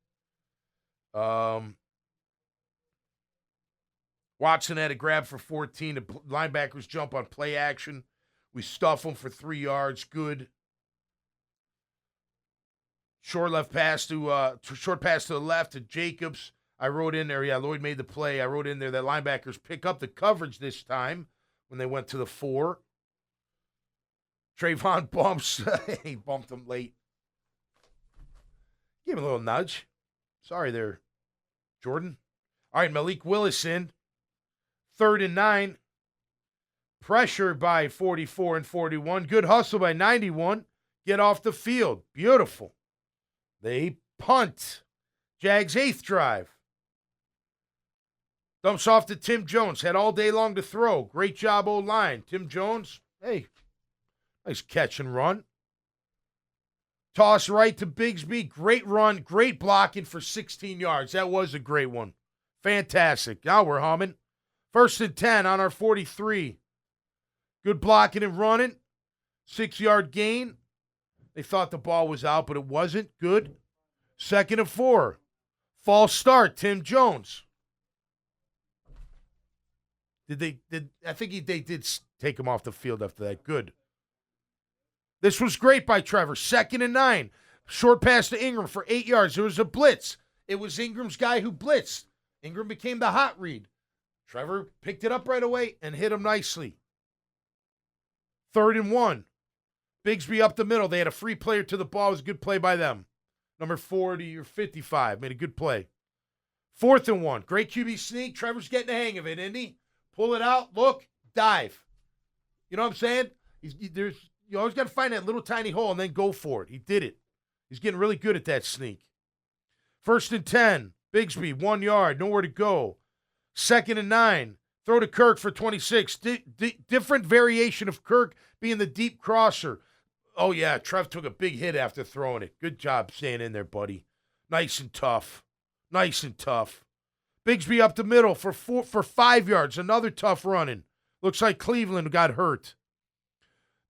Watson had a grab for 14. The linebackers jump on play action. We stuff them for 3 yards. Good. Short pass to the left to Jacobs. I wrote in there, yeah, Lloyd made the play. I wrote in there that linebackers pick up the coverage this time when they went to the 4. Trayvon bumps. He bumped him late. Give him a little nudge. Sorry there, Jordan. All right, Malik Willis in. 3rd and 9. Pressure by 44 and 41. Good hustle by 91. Get off the field. Beautiful. They punt. Jags 8th drive. Dumps off to Tim Jones. Had all day long to throw. Great job, O-line. Tim Jones, hey, nice catch and run. Toss right to Bigsby. Great run. Great blocking for 16 yards. That was a great one. Fantastic. Now we're humming. 1st and 10 on our 43. Good blocking and running. 6-yard gain. They thought the ball was out, but it wasn't. Good. 2nd and 4. False start, Tim Jones. I think they did take him off the field after that. Good. This was great by Trevor. 2nd and 9. Short pass to Ingram for 8 yards. There was a blitz. It was Ingram's guy who blitzed. Ingram became the hot read. Trevor picked it up right away and hit him nicely. 3rd and 1. Bigsby up the middle. They had a free player to the ball. It was a good play by them. Number 40 or 55. Made a good play. 4th and 1. Great QB sneak. Trevor's getting the hang of it, isn't he? Pull it out. Look. Dive. You know what I'm saying? You always got to find that little tiny hole and then go for it. He did it. He's getting really good at that sneak. 1st and 10. Bigsby, 1 yard. Nowhere to go. 2nd and 9. Throw to Kirk for 26. Different variation of Kirk being the deep crosser. Oh, yeah, Trev took a big hit after throwing it. Good job staying in there, buddy. Nice and tough. Nice and tough. Bigsby up the middle for 5 yards. Another tough running. Looks like Cleveland got hurt.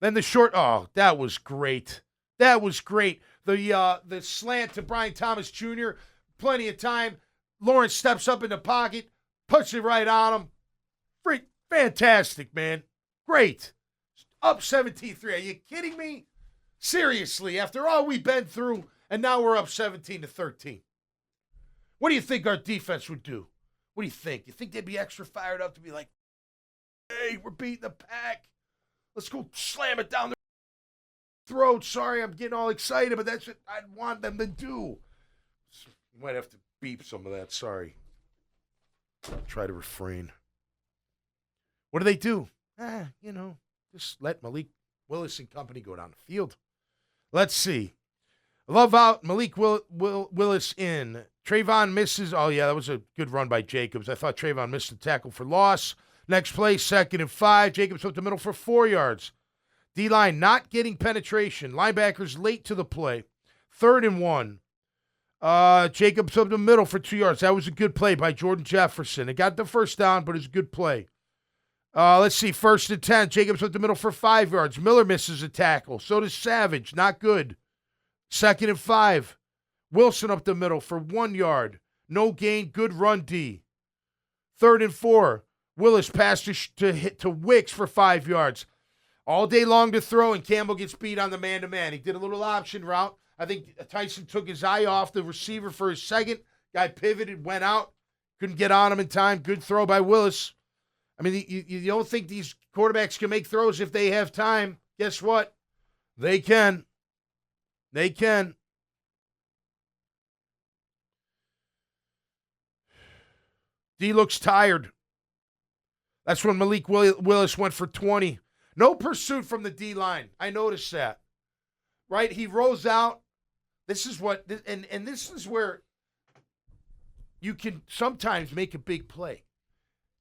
Then the short, oh, that was great. That was great. The slant to Brian Thomas Jr., plenty of time. Lawrence steps up in the pocket, puts it right on him. Fantastic, man. Great. Up 17-3. Are you kidding me? Seriously, after all we've been through, and now we're up 17-13. What do you think our defense would do? What do you think? You think they'd be extra fired up to be like, hey, we're beating the pack. Let's go slam it down their throat. Sorry, I'm getting all excited, but that's what I'd want them to do. You might have to beep some of that. Sorry. I'll try to refrain. What do? Just let Malik Willis and company go down the field. Let's see. Love out. Malik Willis in. Trayvon misses. Oh, yeah, that was a good run by Jacobs. I thought Trayvon missed the tackle for loss. Next play, 2nd and 5. Jacobs up the middle for 4 yards. D-line not getting penetration. Linebackers late to the play. 3rd and 1. Jacobs up the middle for 2 yards. That was a good play by Jordan Jefferson. It got the first down, but it's a good play. Let's see, 1st and 10. Jacobs up the middle for 5 yards. Miller misses a tackle. So does Savage. Not good. 2nd and 5. Wilson up the middle for 1 yard. No gain. Good run D. 3rd and 4. Willis passed to Wicks for 5 yards. All day long to throw, and Campbell gets beat on the man-to-man. He did a little option route. I think Tyson took his eye off the receiver for his second. Guy pivoted, went out. Couldn't get on him in time. Good throw by Willis. I mean, you don't think these quarterbacks can make throws if they have time. Guess what? They can. They can. D looks tired. That's when Malik Willis went for 20. No pursuit from the D-line. I noticed that. Right? He rolls out. This is what, and this is where you can sometimes make a big play.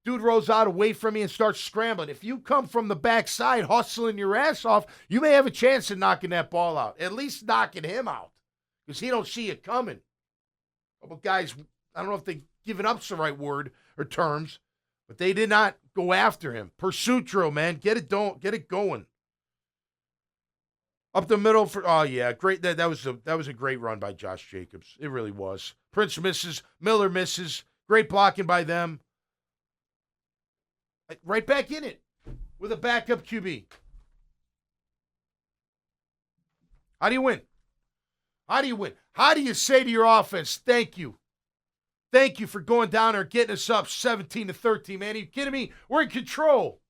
Dude rolls out away from me and starts scrambling. If you come from the backside hustling your ass off, you may have a chance of knocking that ball out. At least knocking him out. Because he don't see it coming. A couple guys, I don't know if they giving up's the right word or terms, but they did not go after him. Pursuit drill, man. Get it going. Up the middle for great. That was a great run by Josh Jacobs. It really was. Prince misses, Miller misses. Great blocking by them. Right back in it with a backup QB. How do you win? How do you win? How do you say to your offense, thank you? Thank you for going down there, getting us up 17-13, man. Are you kidding me? We're in control.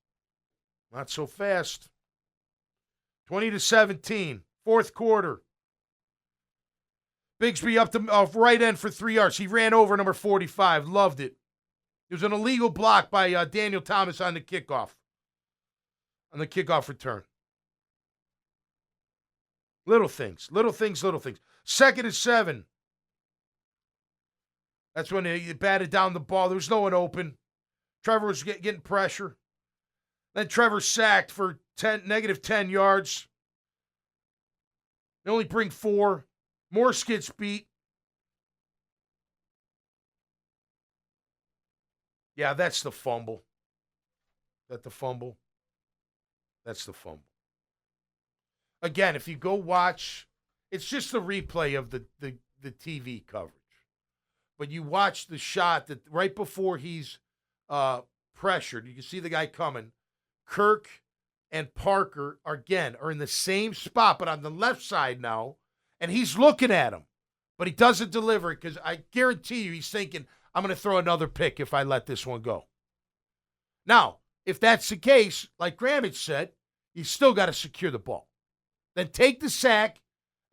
Not so fast. 20-17, fourth quarter. Bigsby up the right end for 3 yards. He ran over number 45. Loved it. It was an illegal block by Daniel Thomas on the kickoff. On the kickoff return. Little things. 2nd and 7. That's when he batted down the ball. There was no one open. Trevor was getting pressure. Then Trevor sacked for -10 yards. They only bring 4. Morse gets beat. Yeah, that's the fumble. Is that the fumble? That's the fumble. Again, if you go watch, it's just the replay of the TV coverage. But you watch the shot that right before he's pressured, you can see the guy coming. Kirk and Parker are in the same spot, but on the left side now, and he's looking at him. But he doesn't deliver it because I guarantee you he's thinking, I'm going to throw another pick if I let this one go. Now, if that's the case, like Grammage said, you still got to secure the ball. Then take the sack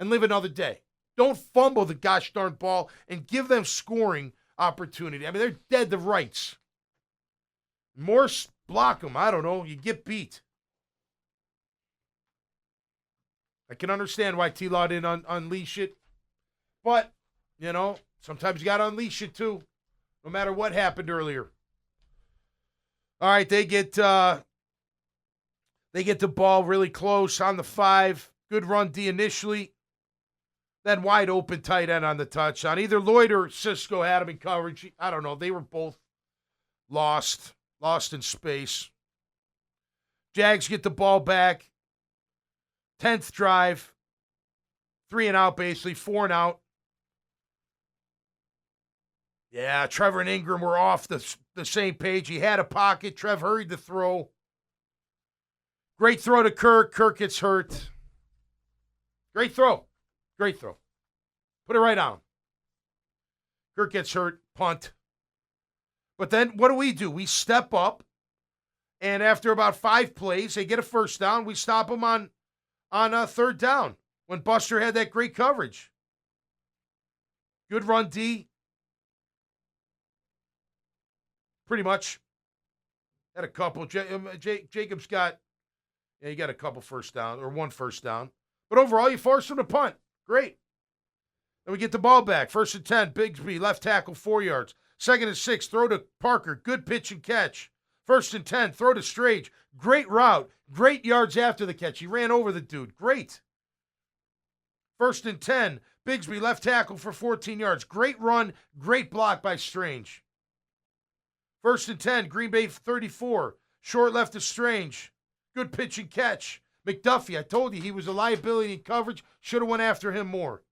and live another day. Don't fumble the gosh darn ball and give them scoring opportunity. I mean, they're dead to rights. Morse, block them. I don't know. You get beat. I can understand why T-Law didn't unleash it. But, sometimes you got to unleash it too, no matter what happened earlier. All right, they get the ball really close on the 5. Good run D initially. Then wide open tight end on the touchdown. Either Lloyd or Cisco had him in coverage. I don't know. They were both lost in space. Jags get the ball back. 10th drive. 3 and out, basically. 4 and out. Yeah, Trevor and Ingram were off the same page. He had a pocket. Trev hurried to throw. Great throw to Kirk. Kirk gets hurt. Great throw. Put it right on. Kirk gets hurt. Punt. But then what do? We step up, and after about 5 plays, they get a first down. We stop them on 3rd down when Buster had that great coverage. Good run D. Pretty much. Had a couple. Jacobs got he got a couple first down, or 1 first down. But overall, you force him to punt. Great. Then we get the ball back. 1st and 10, Bigsby, left tackle, 4 yards. 2nd and 6, throw to Parker. Good pitch and catch. 1st and 10, throw to Strage. Great route. Great yards after the catch. He ran over the dude. Great. First and 10. Bigsby left tackle for 14 yards. Great run, great block by Strange. First and 10. Green Bay 34. Short left to Strange. Good pitch and catch. McDuffie, I told you he was a liability in coverage. Should have went after him more.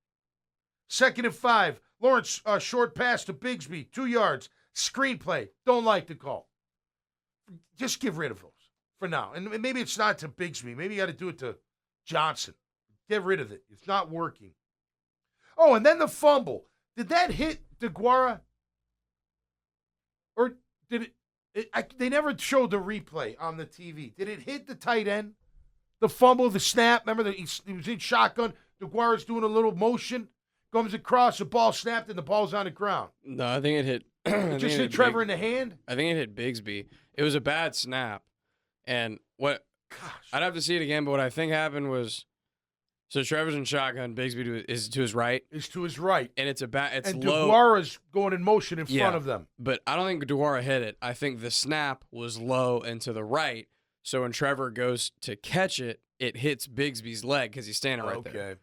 Second and 5. Lawrence, short pass to Bigsby. 2 yards. Screenplay. Don't like the call. Just get rid of those for now. And maybe it's not to Bigsby. Maybe you got to do it to Johnson. Get rid of it. It's not working. Oh, and then the fumble. Did that hit DeGuara? Or did it? They never showed the replay on the TV. Did it hit the tight end? The fumble, the snap. Remember that he was in shotgun. DeGuara's doing a little motion. Comes across, the ball snapped, and the ball's on the ground. No, I think it hit. It just hit Trevor in the hand? I think it hit Bigsby. It was a bad snap. And what I'd have to see it again, but what I think happened was, so Trevor's in shotgun, Bigsby is to his right. Is to his right. And it's and low. DeGuara's going in motion in front of them. But I don't think DeGuara hit it. I think the snap was low and to the right. So when Trevor goes to catch it, it hits Bigsby's leg because he's standing right there. Okay.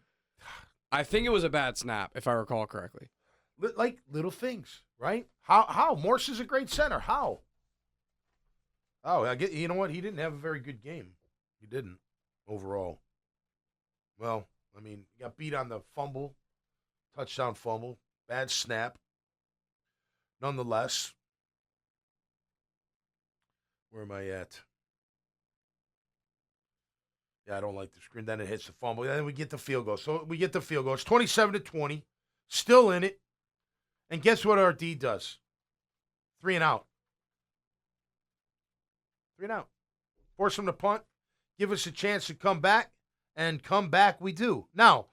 I think it was a bad snap, if I recall correctly. Like little things, right? How? Morse is a great center. How? Oh, I get. You know what? He didn't have a very good game. He didn't overall. Well, I mean, he got beat on the fumble, touchdown fumble, bad snap. Nonetheless, where am I at? Yeah, I don't like the screen. Then it hits the fumble. Then we get the field goal. So we get the field goal. It's 27-20. Still in it. And guess what our D does? 3 and out. 3 and out. Force them to punt. Give us a chance to come back. And come back we do. Now,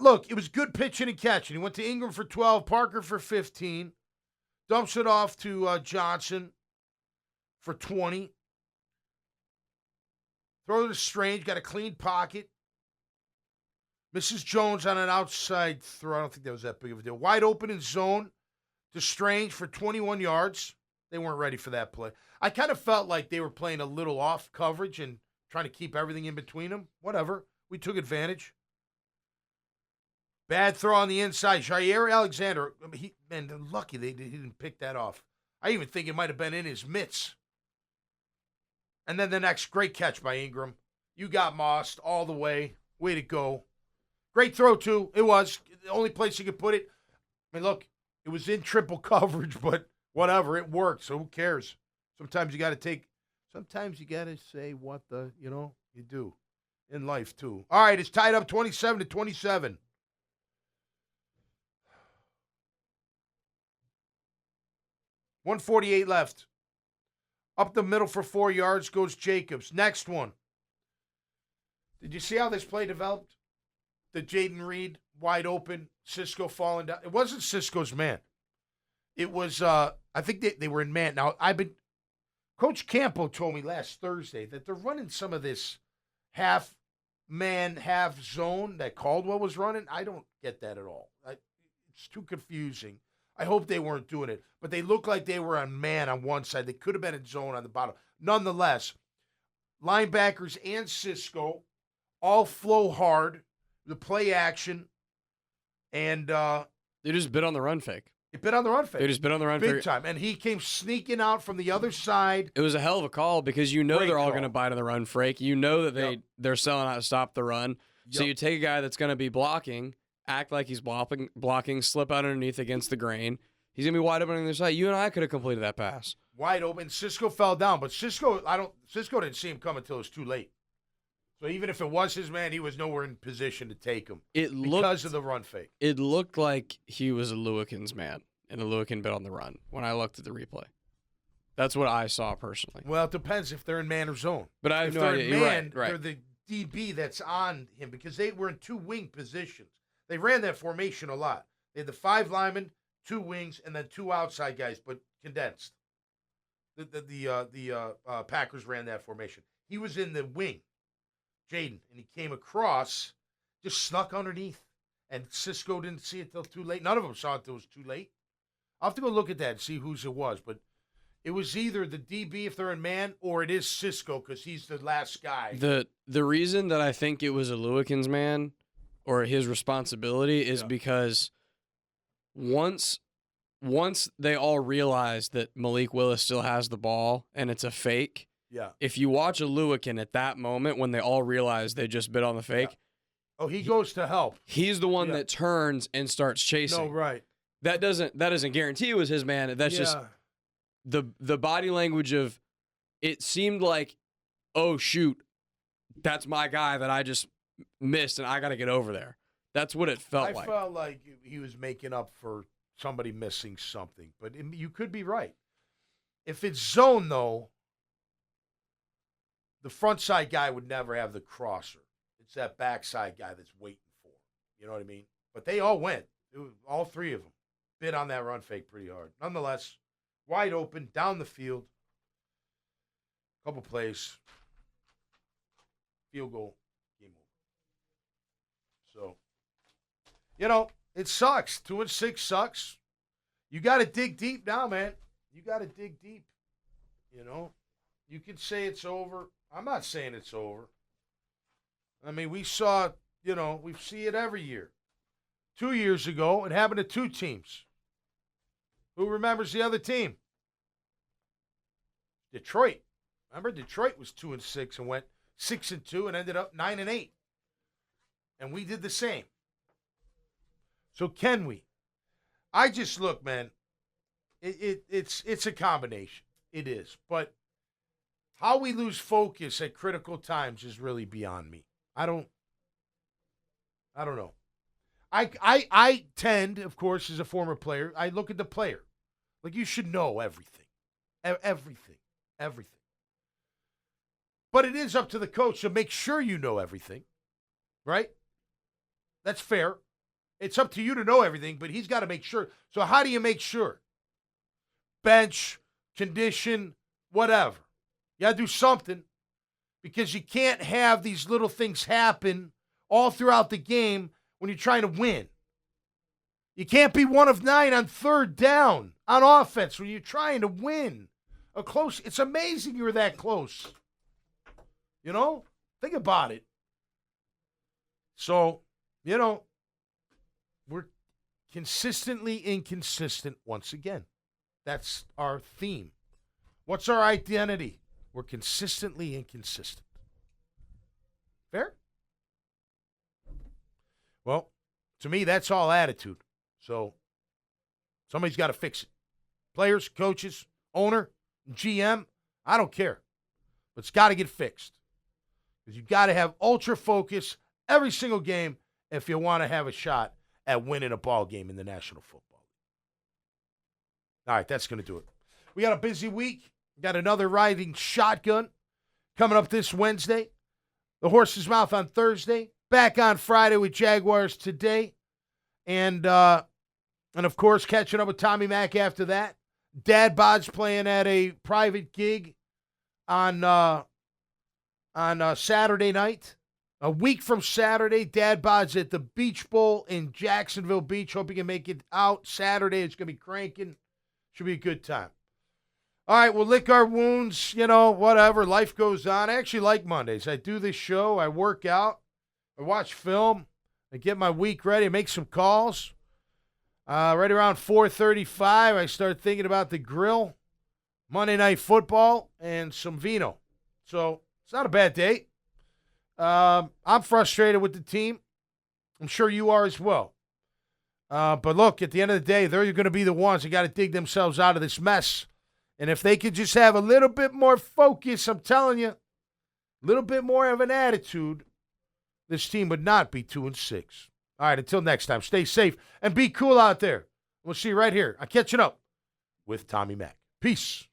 look, it was good pitching and catching. He went to Ingram for 12. Parker for 15. Dumps it off to Johnson for 20. Throw to Strange, got a clean pocket. Mrs. Jones on an outside throw. I don't think that was that big of a deal. Wide open in zone to Strange for 21 yards. They weren't ready for that play. I kind of felt like they were playing a little off coverage and trying to keep everything in between them. Whatever. We took advantage. Bad throw on the inside. Jair Alexander, they're lucky he didn't pick that off. I even think it might have been in his mitts. And then the next great catch by Ingram. You got mossed all the way. Way to go. Great throw, too. It was. The only place you could put it. I mean, look, it was in triple coverage, but whatever. It worked, so who cares? Sometimes you got to say what you do in life, too. All right, it's tied up 27-27. $148 left. Up the middle for 4 yards goes Jacobs. Next one. Did you see how this play developed? The Jaden Reed wide open, Cisco falling down. It wasn't Cisco's man. It was, I think they were in man. Now, Coach Campo told me last Thursday that they're running some of this half man, half zone that Caldwell was running. I don't get that at all. It's too confusing. I hope they weren't doing it, but they looked like they were on man on one side. They could have been in zone on the bottom. Nonetheless, linebackers and Cisco all flow hard, the play action, and they just bit on the run fake. It bit on the run fake. They just bit on the run big fake. Time, and he came sneaking out from the other side. It was a hell of a call because they're all going to bite on the run fake. You know that they're selling out to stop the run. So you take a guy that's going to be blocking, act like he's blocking, slip out underneath against the grain. He's going to be wide open on the other side. You and I could have completed that pass. Wide open. Cisco fell down, but Cisco didn't see him coming until it was too late. So even if it was his man, he was nowhere in position to take him because of the run fake. It looked like he was a Lewican's man, and a Lewican bit on the run when I looked at the replay. That's what I saw personally. Well, it depends if they're in man or zone. But I have if no they're idea. in man, Right. they're the DB that's on him because they were in 2 wing positions. They ran that formation a lot. They had the 5 linemen, 2 wings, and then 2 outside guys, but condensed. The Packers ran that formation. He was in the wing, Jaden, and he came across, just snuck underneath, and Cisco didn't see it till too late. None of them saw it till it was too late. I'll have to go look at that and see whose it was, but it was either the DB if they're in man, or it is Cisco because he's the last guy. The reason that I think it was a Lewican's man or his responsibility is because once they all realize that Malik Willis still has the ball and it's a fake, if you watch a Lewican at that moment when they all realize they just bit on the fake, he goes to help. He's the one that turns and starts chasing. No, right. That doesn't guarantee it was his man. That's just the body language of it seemed like, oh shoot, that's my guy that I just missed and I got to get over there. That's what it felt like. I felt like he was making up for somebody missing something, but you could be right. If it's zone, though, the front side guy would never have the crosser. It's that backside guy that's waiting for him. You know what I mean? But they all went. All three of them bit on that run fake pretty hard. Nonetheless, wide open, down the field, couple plays, field goal, game over. So, it sucks. 2-6 sucks. You got to dig deep now, man. You got to dig deep. You could say it's over. I'm not saying it's over. I mean, we saw, we see it every year. 2 years ago, it happened to two teams. Who remembers the other team? Detroit. Remember, Detroit was 2-6 and went 6-2 and ended up 9-8. And we did the same. So can we? I just look, man. It's a combination. It is, but how we lose focus at critical times is really beyond me. I don't know. I tend, of course, as a former player, I look at the player. Like, you should know everything. Everything. But it is up to the coach to make sure you know everything, right? That's fair. It's up to you to know everything, but he's got to make sure. So how do you make sure? Bench, condition, whatever. You got to do something, because you can't have these little things happen all throughout the game when you're trying to win. You can't be 1 of 9 on third down on offense when you're trying to win. It's amazing you were that close. Think about it. So, we're consistently inconsistent once again. That's our theme. What's our identity? We're consistently inconsistent. Fair? Well, to me, that's all attitude. So, somebody's got to fix it. Players, coaches, owner, GM, I don't care. But it's got to get fixed. Because you've got to have ultra focus every single game if you want to have a shot at winning a ball game in the National Football League. All right, that's going to do it. We got a busy week. We got another riding shotgun coming up this Wednesday. The Horse's Mouth on Thursday. Back on Friday with Jaguars today. And of course, catching up with Tommy Mack after that. Dad Bod's playing at a private gig on Saturday night. A week from Saturday, Dad Bod's at the Beach Bowl in Jacksonville Beach. Hope you can make it out Saturday. It's going to be cranking. Should be a good time. All right, we'll lick our wounds, whatever. Life goes on. I actually like Mondays. I do this show. I work out. I watch film. I get my week ready. I make some calls. Right around 4:35, I start thinking about the grill, Monday Night Football, and some vino. So it's not a bad day. I'm frustrated with the team. I'm sure you are as well. But look, at the end of the day, they're going to be the ones that got to dig themselves out of this mess. And if they could just have a little bit more focus, I'm telling you, a little bit more of an attitude, this team would not be 2-6. All right, until next time, stay safe and be cool out there. We'll see you right here. I'm catching up with Tommy Mack. Peace.